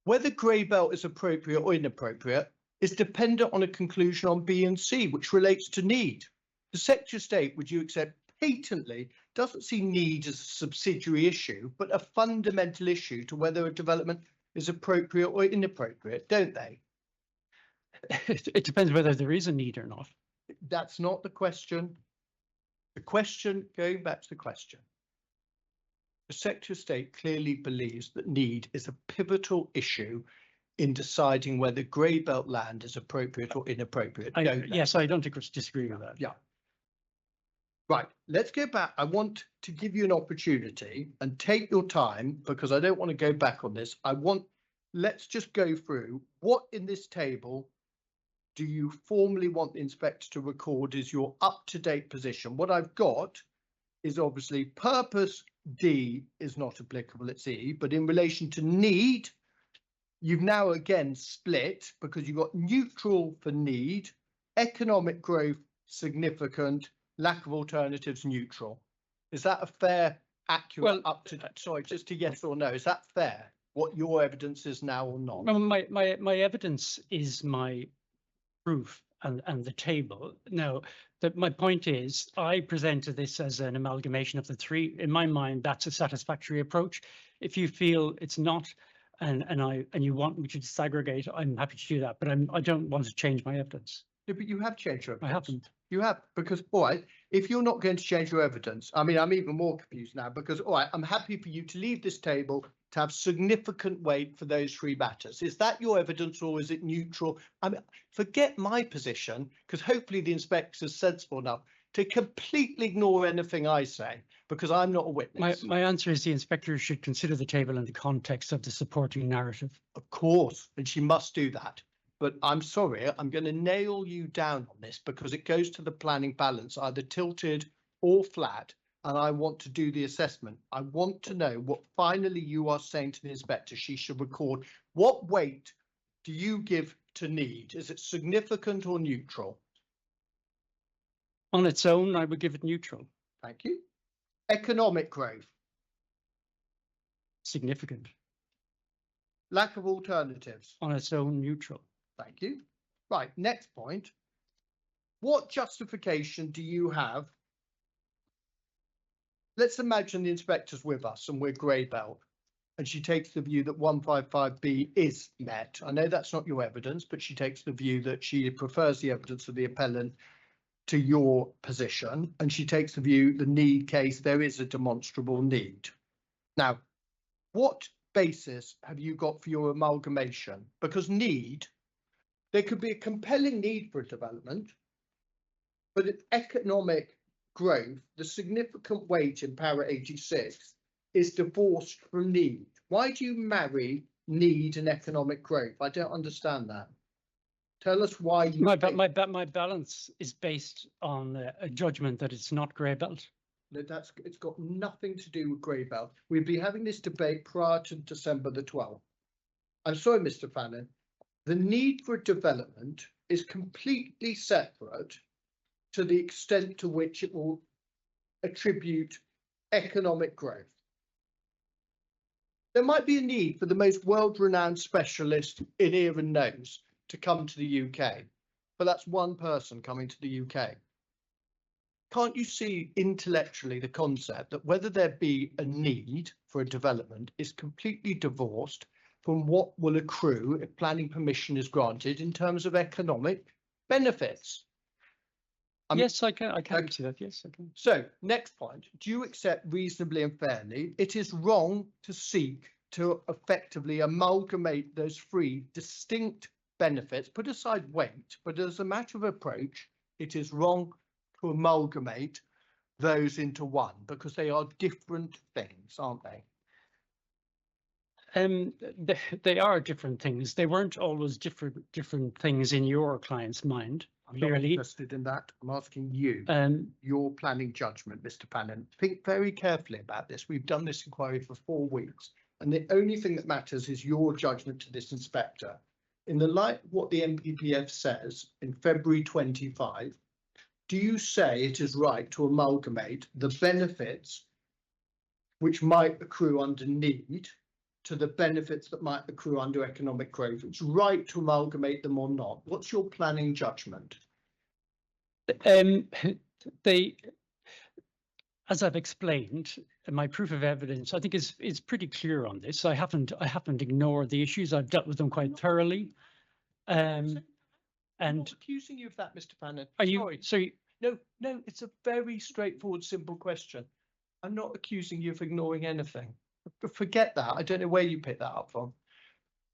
Whether grey belt is appropriate or inappropriate is dependent on a conclusion on B and C, which relates to need. The Secretary of State, would you accept, patently doesn't see need as a subsidiary issue, but a fundamental issue to whether a development is appropriate or inappropriate, don't they? It depends whether there is a need or not. That's not the question. The question, going back to the question, the Secretary of State clearly believes that need is a pivotal issue in deciding whether grey belt land is appropriate or inappropriate, don't they? Yes, I don't think we disagree with that. Yeah. Right, let's go back. I want to give you an opportunity and take your time because I don't want to go back on this. Let's just go through what in this table do you formally want the inspector to record as your up-to-date position? What I've got is obviously purpose D is not applicable, it's E, but in relation to need, you've now again split because you've got neutral for need, economic growth significant, lack of alternatives neutral. Is that a fair, accurate sorry, just a yes or no, is that fair? What your evidence is now or not? Well, my evidence is my proof and the table. Now, my point is, I presented this as an amalgamation of the three. In my mind, that's a satisfactory approach. If you feel it's not, and you want me to disaggregate, I'm happy to do that. But I don't want to change my evidence. Yeah, but you have changed your evidence. I haven't. You have, because, all right, if you're not going to change your evidence, I mean, I'm even more confused now because, all right, I'm happy for you to leave this table to have significant weight for those three matters. Is that your evidence or is it neutral? I mean, forget my position, because hopefully the inspector's sensible enough to completely ignore anything I say, because I'm not a witness. My answer is the inspector should consider the table in the context of the supporting narrative. Of course, and she must do that. But I'm sorry, I'm going to nail you down on this because it goes to the planning balance, either tilted or flat, and I want to do the assessment. I want to know what finally you are saying to the inspector she should record. What weight do you give to need? Is it significant or neutral? On its own, I would give it neutral. Thank you. Economic growth, Significant. lack of alternatives. On its own, neutral. Thank you. Right, next point. What justification do you have? Let's imagine the inspector's with us and we're grey belt and she takes the view that 155B is met. I know that's not your evidence, but she takes the view that she prefers the evidence of the appellant to your position, and she takes the view the need case, there is a demonstrable need. Now, what basis have you got for your amalgamation? Because need, there could be a compelling need for a development, but in economic growth, the significant weight in para 86 is divorced from need. Why do you marry need and economic growth? I don't understand that. Tell us why you. My balance is based on a judgment that it's not grey belt. No, it's got nothing to do with grey belt. We'd be having this debate prior to December the 12th. I'm sorry, Mr. Fannon. The need for development is completely separate to the extent to which it will attribute economic growth. There might be a need for the most world-renowned specialist in ear and nose to come to the UK, but that's one person coming to the UK. Can't you see intellectually the concept that whether there be a need for a development is completely divorced from what will accrue if planning permission is granted in terms of economic benefits? Yes, I can see that. Yes, I can. So, next point, do you accept reasonably and fairly it is wrong to seek to effectively amalgamate those three distinct benefits, put aside weight, but as a matter of approach, it is wrong to amalgamate those into one because they are different things, aren't they? They are different things. They weren't always different things in your client's mind. I'm not Clearly, interested in that. I'm asking you, your planning judgment, Mr. Fannon. Think very carefully about this. We've done this inquiry for 4 weeks, and the only thing that matters is your judgment to this inspector. In the light of what the NPPF says in February 25, do you say it is right to amalgamate the benefits which might accrue under need to the benefits that might accrue under economic growth? It's right to amalgamate them or not? What's your planning judgment? As I've explained, my proof of evidence, I think is pretty clear on this. I haven't ignored the issues. I've dealt with them quite thoroughly. I'm not accusing you of that, Mr. Fannon. Are you? Sorry. No, it's a very straightforward, simple question. I'm not accusing you of ignoring anything. Forget that. I don't know where you picked that up from.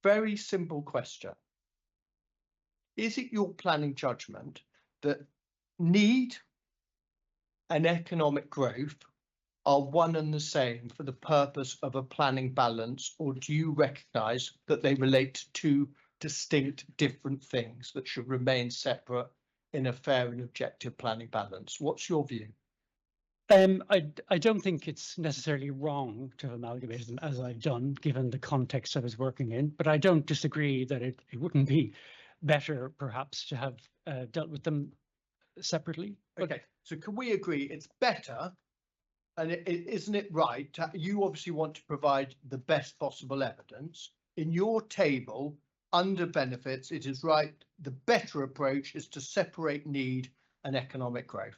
Very simple question. Is it your planning judgment that need and economic growth are one and the same for the purpose of a planning balance, or do you recognise that they relate to two distinct different things that should remain separate in a fair and objective planning balance? What's your view? I don't think it's necessarily wrong to have amalgamated them as I've done, given the context I was working in, but I don't disagree that it wouldn't be better perhaps to have dealt with them separately. But Okay, so can we agree it's better? And isn't it right? You obviously want to provide the best possible evidence. In your table, under benefits, it is right. The better approach is to separate need and economic growth.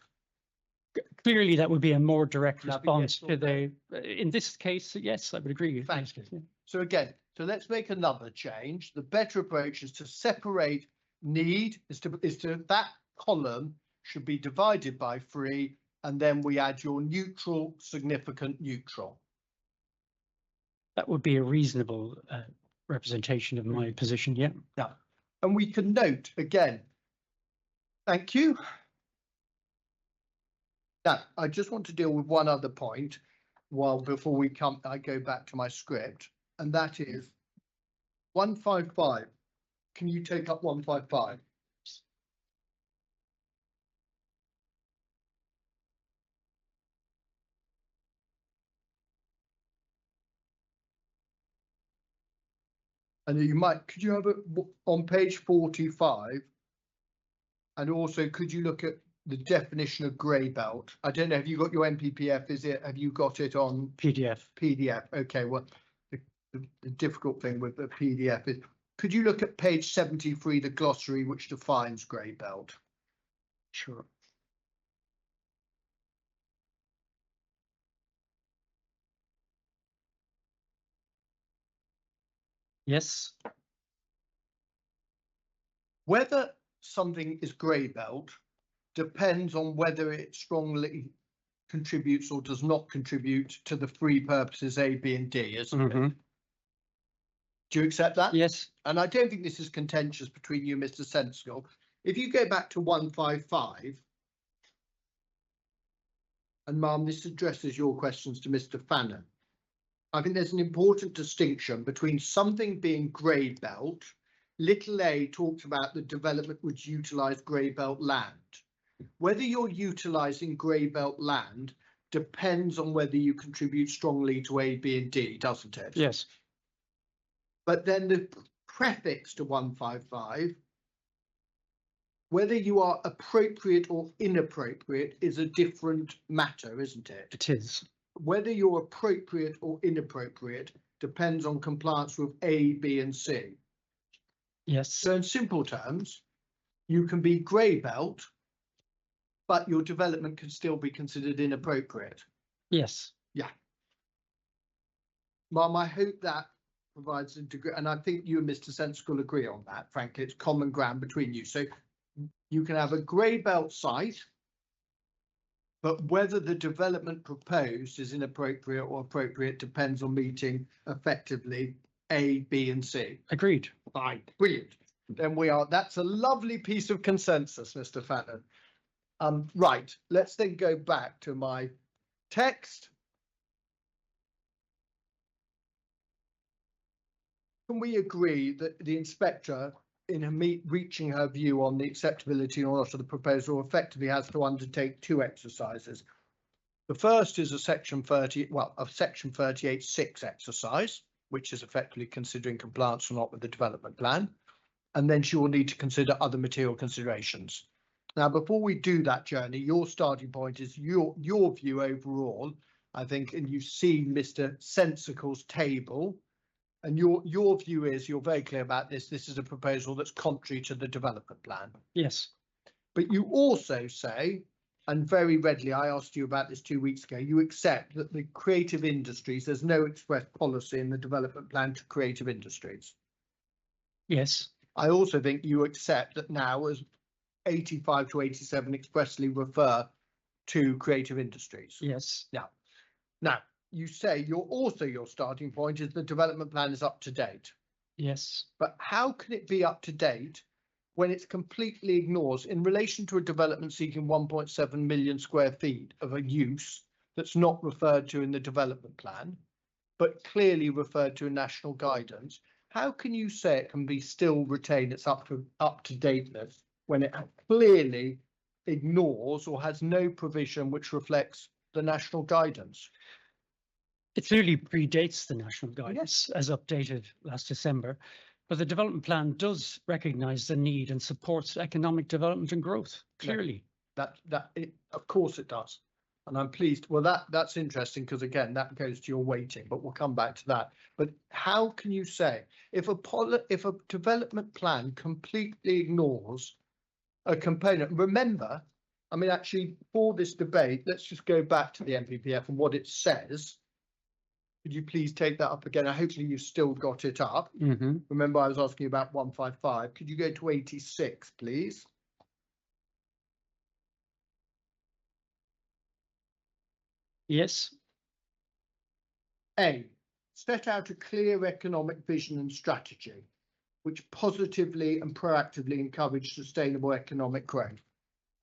clearly that would be a more direct That'd be response yes or to the, in this case, yes, I would agree. Thank Yes, you. yeah. So again, so let's make another change. The better approach is to separate need, is to that column should be divided by 3, and then we add your neutral, significant, neutral. That would be a reasonable representation of my position, yeah. Now, and we can note again, thank you. Now, I just want to deal with one other point before I go back to my script, and that is 155. Can you take up 155? And you might, could you have it on page 45? And also, could you look at the definition of grey belt? I don't know, have you got your MPPF? Have you got it on PDF. PDF? Okay, well, the difficult thing with the PDF is, could you look at page 73, the glossary, which defines grey belt? Sure. Yes. Whether something is grey belt depends on whether it strongly contributes or does not contribute to the 3 purposes A, B, and D, isn't it? Mhm. Do you accept that? Yes. And I don't think this is contentious between you and Mr. Sensical. If you go back to 155, and Ma'am, this addresses your questions to Mr. Fannon. I think there's an important distinction between something being grey belt. Little a talks about the development would utilise grey belt land. Whether you're utilising grey belt land depends on whether you contribute strongly to A, B, and D, doesn't it? Yes. But then the prefix to 155, whether you are appropriate or inappropriate is a different matter, isn't it? It is. Whether you're appropriate or inappropriate depends on compliance with A, B, and C. Yes. So in simple terms, you can be grey belt, but your development can still be considered inappropriate. Yes. Ma'am, I hope that provides a degree, and I think you and Mr. Sensical agree on that. Frankly, it's common ground between you. So you can have a grey belt site, but whether the development proposed is inappropriate or appropriate depends on meeting effectively A, B, and C. Agreed. Fine, brilliant. Then that's a lovely piece of consensus, Mr. Fannon. Right, let's then go back to my text. Can we agree that the inspector, in reaching her view on the acceptability or not of the proposal, effectively has to undertake 2 exercises? The first is a section 38(6) exercise, which is effectively considering compliance or not with the development plan. And then she will need to consider other material considerations. Now, before we do that journey, your starting point is your view overall, I think, and you've seen Mr. Sensical's table. And your view is, you're very clear about this, this is a proposal that's contrary to the development plan. Yes. But you also say, and very readily, I asked you about this 2 weeks ago, you accept that the creative industries, there's no express policy in the development plan to creative industries. Yes. I also think you accept that now, as 85 to 87 expressly refer to creative industries. Yes. Now, you say your starting point is the development plan is up to date. Yes. But how can it be up to date when it's completely ignores in relation to a development seeking 1.7 million square feet of a use that's not referred to in the development plan, but clearly referred to in national guidance? How can you say it can be still retained its up to dateness when it clearly ignores or has no provision which reflects the national guidance? It clearly predates the national guidance as updated last December, but the development plan does recognise the need and supports economic development and growth, clearly. Of course it does. And I'm pleased. Well, that's interesting because again, that goes to your weighting, but we'll come back to that. But how can you say if a development plan completely ignores a component? Remember, I mean, actually, for this debate, let's just go back to the NPPF and what it says. Could you please take that up again? Hopefully you've still got it up. Remember, I was asking you about 155. Could you go to 86, please? Yes. A, set out a clear economic vision and strategy, which positively and proactively encourage sustainable economic growth.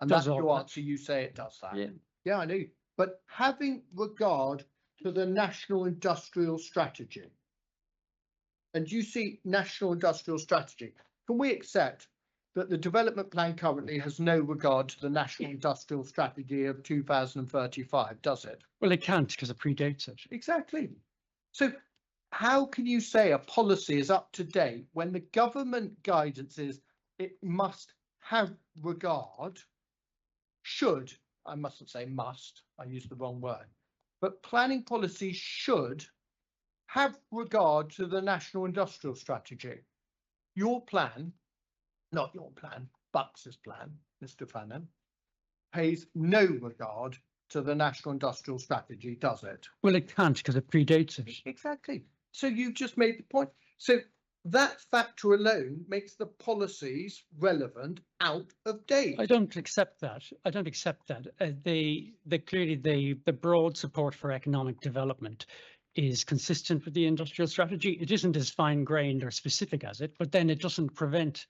And Does that's all your that. answer. You say it does that. Yeah. Yeah, I know. But having regard to the national industrial strategy, and you see national industrial strategy, can we accept that the development plan currently has no regard to the national industrial strategy of 2035, does it? Well, it can't because it predates it. Exactly. So how can you say a policy is up to date when the government guidance is it must have regard, should, I mustn't say must, I used the wrong word, but planning policy should have regard to the national industrial strategy? Your plan, not your plan, Bucks's plan, Mr. Fannon, pays no regard to the national industrial strategy, does it? Well, it can't because it predates it. Exactly. So you've just made the point. So that factor alone makes the policies relevant out of date. I don't accept that. I don't accept that. Clearly the broad support for economic development is consistent with the industrial strategy. It isn't as fine-grained or specific as it, but then it doesn't prevent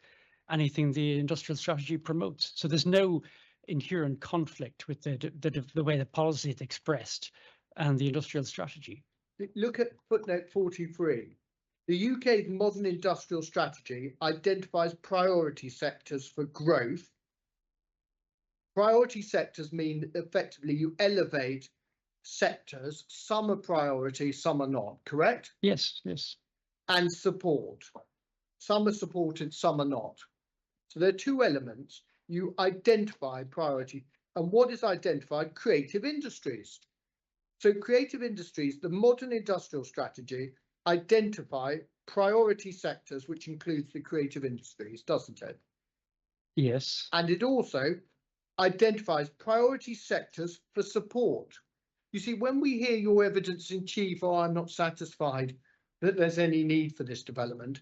anything the industrial strategy promotes. So there's no inherent conflict with the way the policy is expressed and the industrial strategy. Look at footnote 43. The UK's modern industrial strategy identifies priority sectors for growth. Priority sectors mean effectively you elevate sectors. Some are priority, some are not, correct? Yes, yes. And support. Some are supported, some are not. So there are two elements. You identify priority. And what is identified? Creative industries. So creative industries, the modern industrial strategy, identify priority sectors, which includes the creative industries, doesn't it? Yes. And it also identifies priority sectors for support. You see, when we hear your evidence in chief, oh, I'm not satisfied that there's any need for this development,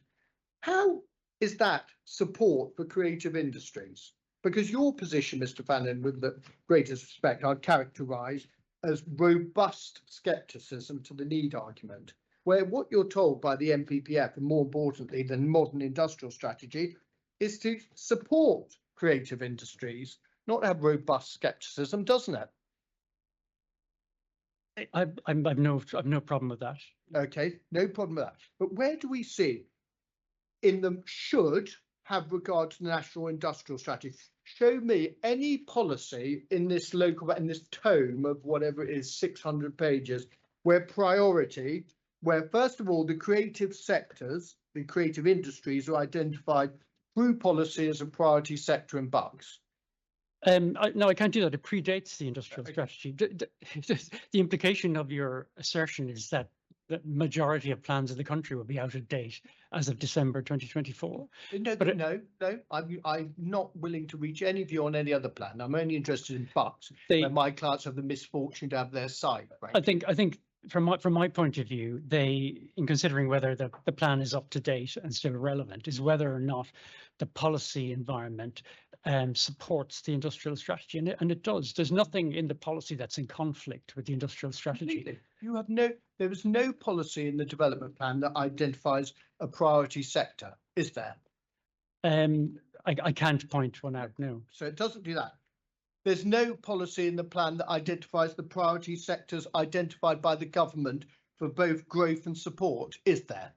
how is that support for creative industries? Because your position, Mr. Fannon, with the greatest respect, I'd characterise as robust scepticism to the need argument, where what you're told by the NPPF, and more importantly, the modern industrial strategy, is to support creative industries, not have robust scepticism, doesn't it? I've no problem with that. Okay, no problem with that. But where do we see in them should have regard to the national industrial strategy? Show me any policy in this tome of whatever it is, 600 pages, where priority, where first of all, the creative sectors, the creative industries are identified through policy as a priority sector in Bucks. No, I can't do that. It predates the industrial Okay. strategy. The implication of your assertion is that the majority of plans in the country will be out of date as of December 2024. No, But no, I'm not willing to reach any view on any other plan. I'm only interested in Bucks, where my clients have the misfortune to have their site. I think from my point of view, in considering whether the plan is up to date and still relevant, is whether or not the policy environment supports the industrial strategy, and it does. There's nothing in the policy that's in conflict with the industrial strategy. You have no, there is no policy in the development plan that identifies a priority sector, is there? I can't point one out, no. So it doesn't do that. There's no policy in the plan that identifies the priority sectors identified by the government for both growth and support, is there?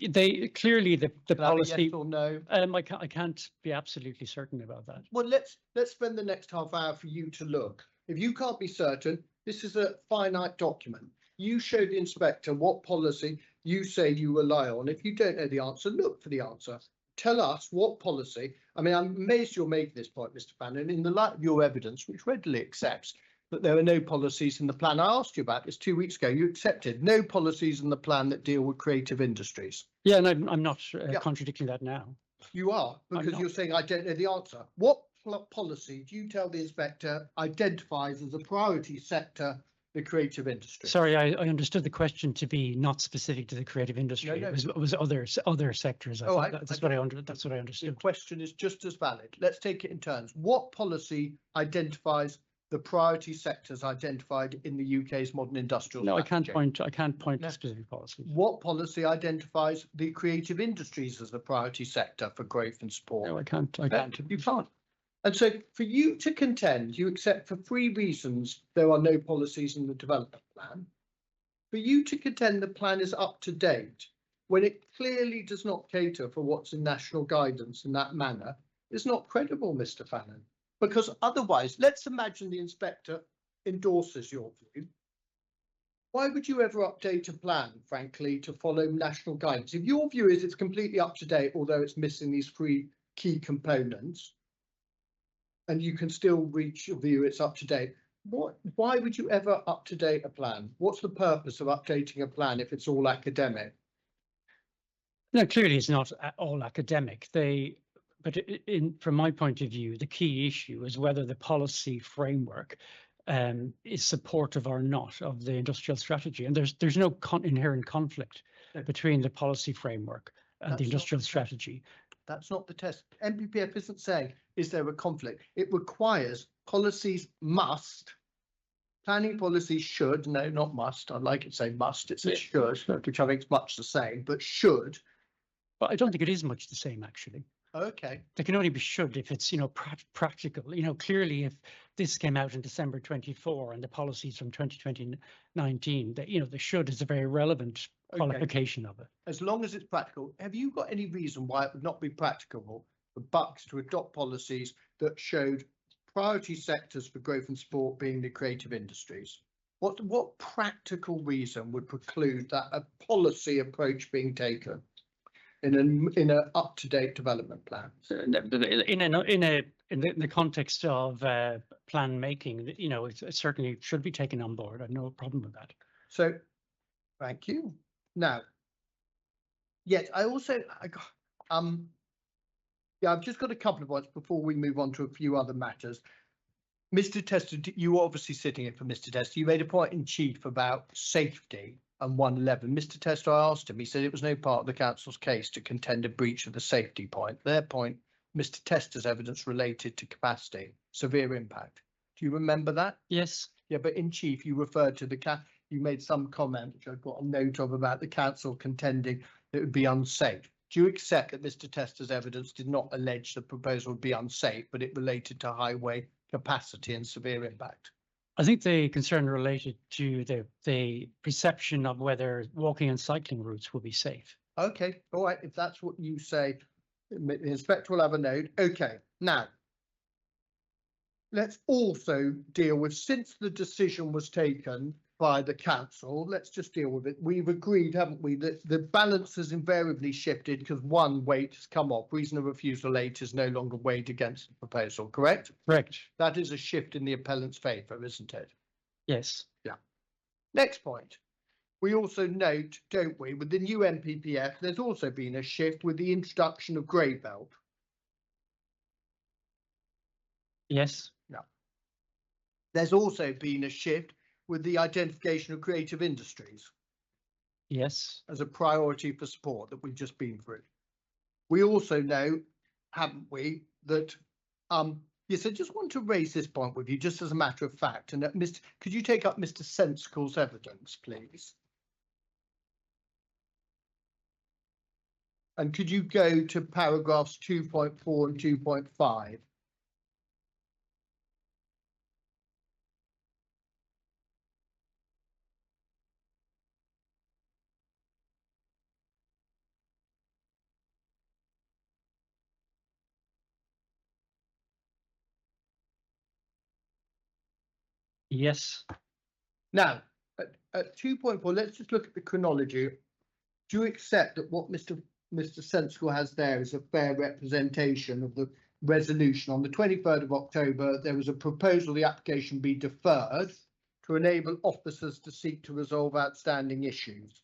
They clearly the Can I have a policy. yes or no? I can't be absolutely certain about that. Well, let's spend the next half hour for you to look. If you can't be certain, this is a finite document. You show the inspector what policy you say you rely on. If you don't know the answer, look for the answer. Tell us what policy. I mean, I'm amazed you're making this point, Mr. Fannon, in the light of your evidence, which readily accepts that there are no policies in the plan. I asked you about this 2 weeks ago. You accepted no policies in the plan that deal with creative industries. Yeah, and I'm not Yeah. contradicting that now. You are, because not. you're saying I don't know the answer. What policy do you tell the inspector identifies as a priority sector the creative industry? Sorry, I understood the question to be not specific to the creative industry. no. It was other sectors. Oh, That's what I The understood. question is just as valid. Let's take it in turns. What policy identifies the priority sectors identified in the UK's modern industrial No, strategy? I can't point No. to specific policies. What policy identifies the creative industries as a priority sector for growth and support? No, I can't. You can't. And so for you to contend, you accept for 3 reasons there are no policies in the development plan. For you to contend the plan is up to date when it clearly does not cater for what's in national guidance in that manner is not credible, Mr. Fannon. Because otherwise, let's imagine the inspector endorses your view. Why would you ever update a plan, frankly, to follow national guidance? If your view is it's completely up to date, although it's missing these 3 key components, and you can still reach your view it's up to date, why would you ever up to date a plan? What's the purpose of updating a plan if it's all academic? No, clearly it's not all academic. But from my point of view, the key issue is whether the policy framework is supportive or not of the industrial strategy. And there's no inherent conflict between the policy framework and That's the not industrial the test. strategy. That's not the test. NPPF isn't saying, is there a conflict? It requires policies must, planning policies should, no, not must. I'd like it to say must, it says should, which I think is much the same, but should. But I don't think it is much the same, actually. Okay, They can only be should if it's, practical. Clearly if this came out in December 24 and the policies from 2019, that, the should is a very relevant Okay. qualification of it. as long as it's practical. Have you got any reason why it would not be practicable for Bucks to adopt policies that showed priority sectors for growth and support being the creative industries? What practical reason would preclude that a policy approach being taken in an up-to-date development plan? In the context of plan making, it certainly should be taken on board. I have no problem with that. So, thank you. Now, yes, I've just got a couple of points before we move on to a few other matters. Mr. Tester, you were obviously sitting in for Mr. Tester. You made a point in chief about safety and 111. Mr. Tester, I asked him, he said it was no part of the council's case to contend a breach of the safety point. Their point, Mr. Tester's evidence related to capacity, severe impact. Do you remember that? Yes. Yeah, but in chief, you referred to you made some comment, which I've got a note of, about the council contending that it would be unsafe. Do you accept that Mr. Tester's evidence did not allege the proposal would be unsafe, but it related to highway capacity and severe impact? I think the concern related to the perception of whether walking and cycling routes will be safe. Okay, all right, if that's what you say, the inspector will have a note. Okay, now, let's also deal with, since the decision was taken by the council, let's just deal with it. We've agreed, haven't we, that the balance has invariably shifted because one weight has come off. Reason of refusal 8 is no longer weighed against the proposal, correct? Correct. That is a shift in the appellant's favour, isn't it? Yes. Next point. We also note, don't we, with the new NPPF, there's also been a shift with the introduction of grey belt. Yes. There's also been a shift with the identification of creative industries Yes. as a priority for support that we've just been through. We also know, haven't we, that Yes, I just want to raise this point with you, just as a matter of fact, and that could you take up Mr. Sensicle's evidence, please? And could you go to paragraphs 2.4 and 2.5? Yes. Now, at 2.4, let's just look at the chronology. Do you accept that what Mr. Sensicle has there is a fair representation of the resolution? On the 23rd of October, there was a proposal the application be deferred to enable officers to seek to resolve outstanding issues.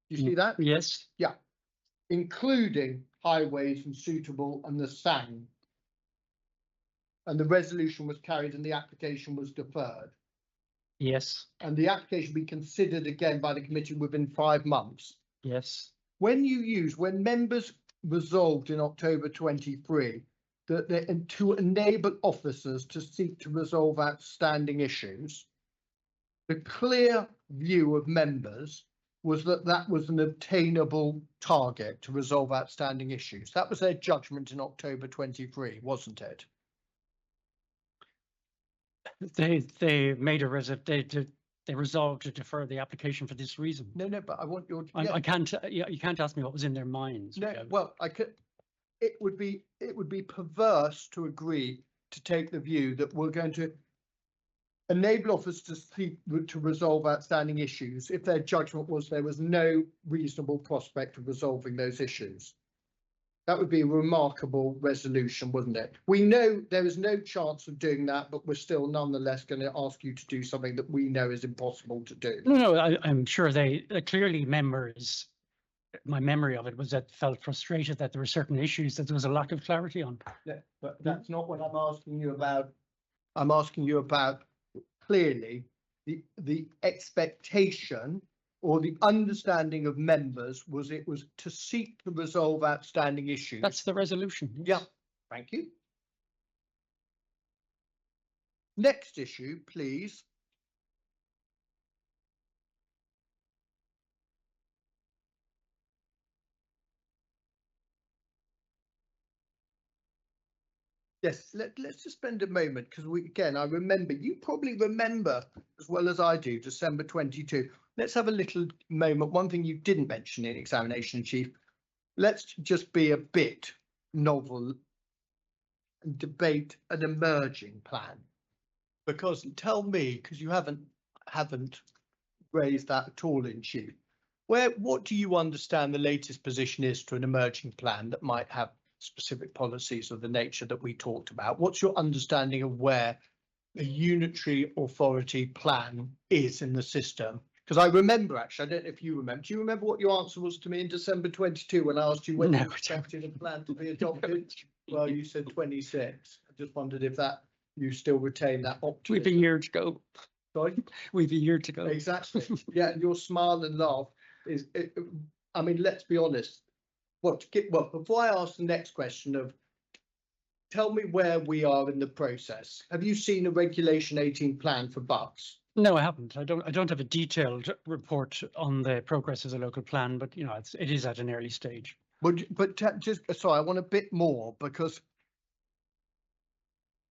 You see that? Yes. Yeah, including highways and suitable and the SANG. And the resolution was carried and the application was deferred. Yes. And the application be considered again by the committee within 5 months. Yes. When members resolved in October 23 that to enable officers to seek to resolve outstanding issues, the clear view of members was that that was an obtainable target to resolve outstanding issues. That was their judgment in October 23, wasn't it? They made they resolved to defer the application for this reason. No, but I want your. I can't. You can't ask me what was in their minds. No, well, I could. It would be perverse to agree to take the view that we're going to enable officers to seek to resolve outstanding issues if their judgment was there was no reasonable prospect of resolving those issues. That would be a remarkable resolution, wouldn't it? We know there is no chance of doing that, but we're still nonetheless going to ask you to do something that we know is impossible to do. No, I'm sure they clearly members. My memory of it was that felt frustrated that there were certain issues that there was a lack of clarity on. Yeah, but that's not what I'm asking you about. I'm asking you about clearly the expectation or the understanding of members was it was to seek to resolve outstanding issues. That's the resolution. Yeah, thank you. Next issue, please. Yes, let's just spend a moment because I remember, you probably remember as well as I do, December 22. Let's have a little moment. One thing you didn't mention in examination, Chief, let's just be a bit novel and debate an emerging plan. Because tell me, because you haven't raised that at all in Chief, what do you understand the latest position is to an emerging plan that might have specific policies of the nature that we talked about? What's your understanding of where a unitary authority plan is in the system? Because I remember, actually, I don't know if you remember. Do you remember what your answer was to me in December 22 when I asked you when you expected a plan to be adopted? Well, you said 26. I just wondered if you still retain that optimism. We've a year to go. Sorry? We've a year to go. Exactly. Yeah, and your smile and laugh is, I mean, let's be honest. Well, before I ask the next question of, tell me where we are in the process. Have you seen a Regulation 18 plan for Bucks? No, I haven't. I don't have a detailed report on the progress of the local plan, but you know, it is at an early stage. But just sorry, I want a bit more because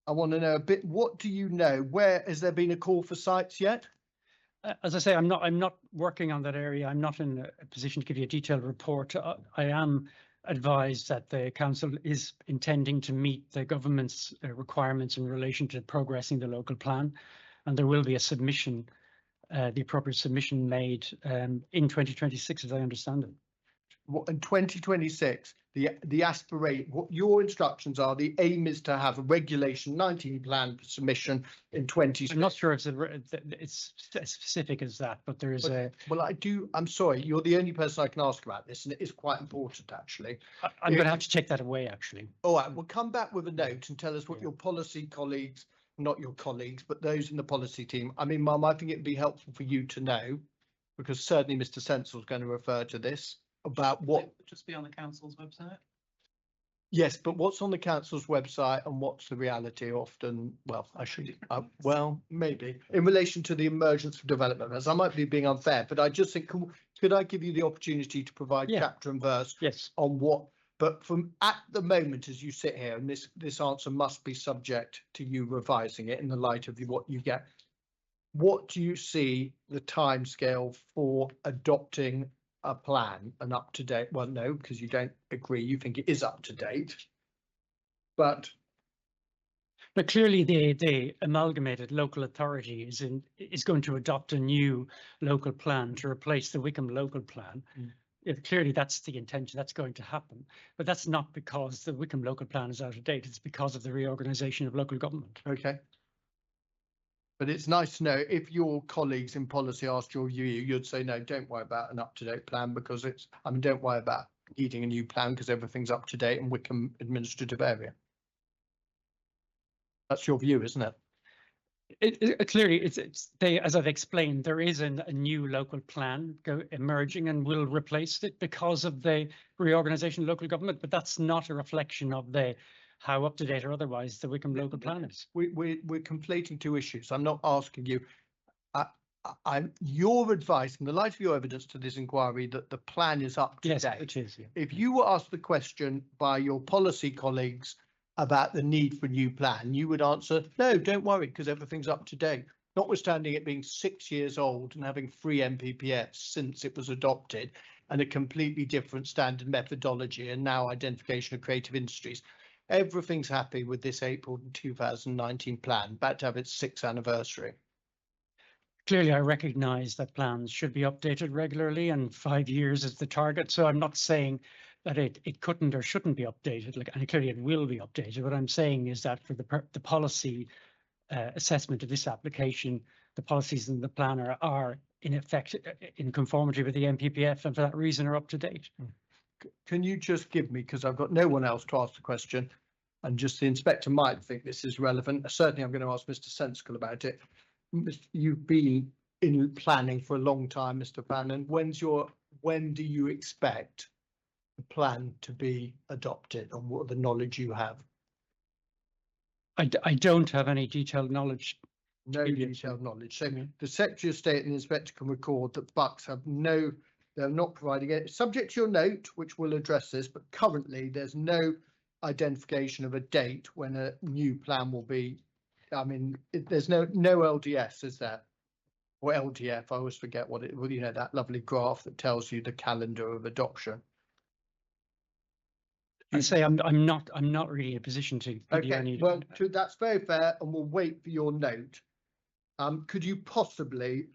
I want to know a bit. What do you know? Where has there been a call for sites yet? As I say, I'm not working on that area. I'm not in a position to give you a detailed report. I am advised that the council is intending to meet the government's requirements in relation to progressing the local plan, and there will be a submission, the appropriate submission made in 2026, as I understand it. In 2026, the aspirate, what your instructions are, the aim is to have a Regulation 19 plan for submission in 2026. I'm not sure it's as specific as that, but there is Well, I'm sorry, you're the only person I can ask about this, and it is quite important, actually. I'm going to have to take that away, actually. All right, we'll come back with a note and tell us what your policy colleagues, not your colleagues, but those in the policy team. I mean, Mum, I think it'd be helpful for you to know, because certainly Mr. Sensible is going to refer to this, about what. Just be on the council's website. Yes, but what's on the council's website and what's the reality often, well, I should, well, maybe, in relation to the emergence of development, as I might be being unfair, but I just think, could I give you the opportunity to provide Yeah. chapter and verse Yes. on what, but from at the moment, as you sit here, and this answer must be subject to you revising it in the light of what you get. What do you see the timescale for adopting a plan, an up to date? Well, no, because you don't agree. You think it is up to date. But But clearly the amalgamated local authority is going to adopt a new local plan to replace the Wickham local plan. If clearly that's the intention, that's going to happen. But that's not because the Wickham local plan is out of date. It's because of the reorganisation of local government. okay. But it's nice to know if your colleagues in policy asked your view, you'd say, no, don't worry about an up to date plan because don't worry about needing a new plan because everything's up to date in Wickham administrative area. That's your view, isn't it? Clearly, as I've explained, there is a new local plan emerging and will replace it because of the reorganisation of local government. But that's not a reflection of how up to date or otherwise the Wickham local plan is. We're conflating two issues. I'm not asking you. I'm your advice in the light of your evidence to this inquiry that the plan is up to Yes, date. it is. Yeah. If you were asked the question by your policy colleagues about the need for a new plan, you would answer, no, don't worry, because everything's up to date. Notwithstanding it being 6 years old and having 3 MPPFs since it was adopted and a completely different standard methodology and now identification of creative industries. Everything's happy with this April 2019 plan, about to have its 6th anniversary. Clearly, I recognise that plans should be updated regularly and 5 years is the target. So I'm not saying that it couldn't or shouldn't be updated, and clearly it will be updated. What I'm saying is that for the policy assessment of this application, the policies in the plan are in effect in conformity with the MPPF and for that reason are up to date. Can you just give me, because I've got no one else to ask the question, and just the inspector might think this is relevant. Certainly, I'm going to ask Mr. Sensical about it. You've been in planning for a long time, Mr. Fannon. When do you expect the plan to be adopted, and what are the knowledge you have? I don't have any detailed knowledge. No detailed knowledge. So the Secretary of State and the Inspector can record that Bucks they're not providing it. Subject to your note, which will address this, but currently there's no identification of a date when a new plan will be. I mean, there's no LDS, is there? Or LDF, I always forget what that lovely graph that tells you the calendar of adoption. I say I'm not really in a position to give you any. Well, that's very fair, and we'll wait for your note. Could you possibly,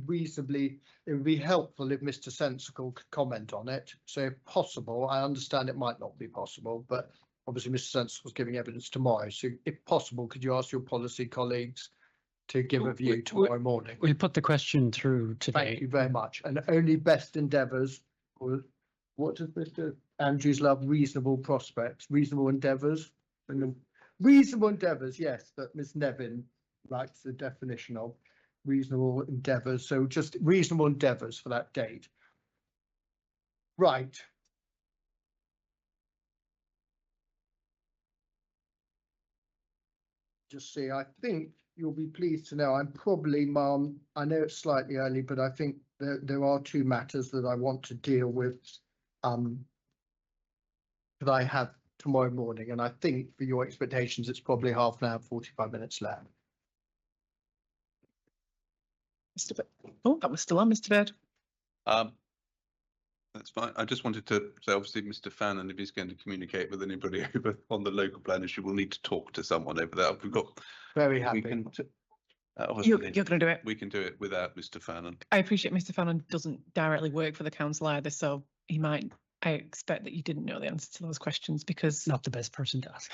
reasonably, it would be helpful if Mr. Sensical could comment on it. So if possible, I understand it might not be possible, but obviously Mr. Sensical is giving evidence tomorrow. So if possible, could you ask your policy colleagues to give a view tomorrow morning? We'll put the question through today. Thank you very much. And only best endeavours, or what does Mr. Andrews love? Reasonable prospects, reasonable endeavours. Reasonable endeavours, yes, that Ms. Nevin likes the definition of reasonable endeavours. So just reasonable endeavours for that date. Right. Just see, I think you'll be pleased to know I'm probably, Ma'am, I know it's slightly early, but I think there are 2 matters that I want to deal with that I have tomorrow morning. And I think for your expectations, it's probably half an hour, 45 minutes left. Mr. Oh, that was still on, Mr. Bird. That's fine. I just wanted to say, obviously, Mr. Fannon, if he's going to communicate with anybody over on the local plan issue, we'll need to talk to someone over there. We've got. Very happy. We can, You're going to do it. We can do it without Mr. Fannon. I appreciate Mr. Fannon doesn't directly work for the council either, so I expect that you didn't know the answer to those questions because Not the best person to ask.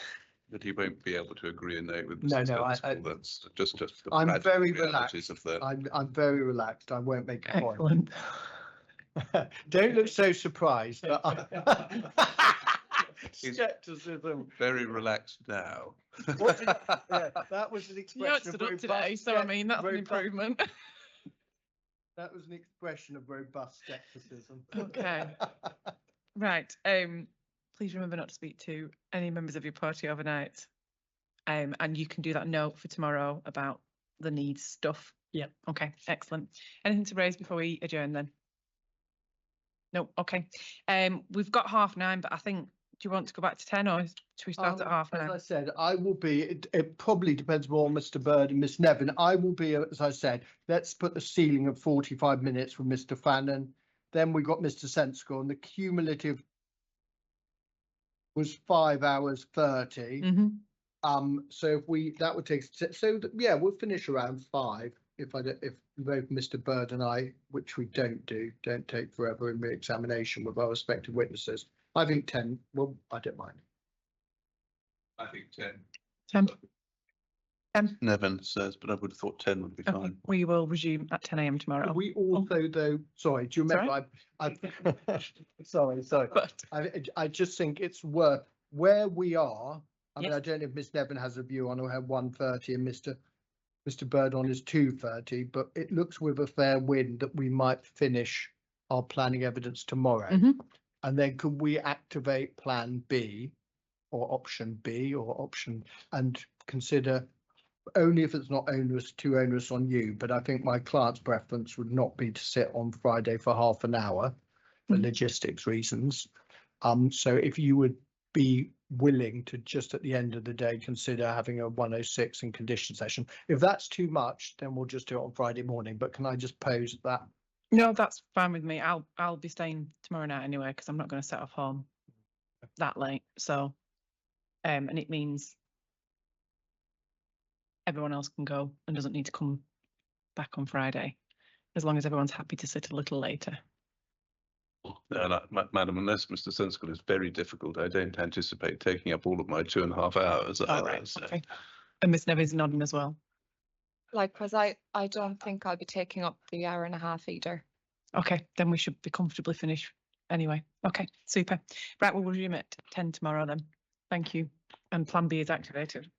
But he won't be able to agree a note with No, Mr. no, Sensible. That's just the I'm practical very realities relaxed. of the. I'm very relaxed. I won't make a point. excellent. Don't look so surprised. Skepticism. Very relaxed now. That was an You expression stood of up today, robust so I mean that's an robust- improvement. That was an expression of robust skepticism. Okay. Right. please remember not to speak to any members of your party overnight. And you can do that note for tomorrow about the needs stuff. Yep. Okay, excellent. Anything to raise before we adjourn then? No, okay. We've got 9:30, but I think, do you want to go back to 10 or should we start at As 9:30? I said, I will be, it probably depends more on Mr. Bird and Miss Nevin. I will be, as I said, let's put the ceiling of 45 minutes for Mr. Fannon. Then we got Mr. Sensical and the cumulative was 5 hours 30. So if we, that would take, yeah, we'll finish around 5 if both Mr. Bird and I, which we don't take forever in re-examination with our respective witnesses. I think 10, well, I don't mind. I think 10. 10. Nevin says, but I would have thought 10 would be Okay, fine. we will resume at 10 a.m. tomorrow. We also, though, sorry, do you remember? Sorry. But I just think it's worth where we are. I mean, Yes. I don't know if Miss Nevin has a view on, or have 1:30 and Mr. Bird on his 2:30, but it looks with a fair wind that we might finish our planning evidence tomorrow. And then could we activate Plan B or Option B or option and consider only if it's not too onerous on you, but I think my client's preference would not be to sit on Friday for half an hour for logistics reasons. So if you would be willing to just at the end of the day consider having a 106 and condition session. If that's too much, then we'll just do it on Friday morning. But can I just pose that? no, that's fine with me. I'll be staying tomorrow night anyway because I'm not going to set off home that late. So, and it means everyone else can go and doesn't need to come back on Friday, as long as everyone's happy to sit a little later. No, Madam, unless Mr. Sensical is very difficult, I don't anticipate taking up all of my 2.5 hours. All either, right, so. okay. And Miss Nevin's nodding as well. Likewise, I don't think I'll be taking up the hour and a half either. Okay, then we should be comfortably finished anyway. Okay, super. Right, we'll resume at 10 tomorrow then. Thank you. And Plan B is activated.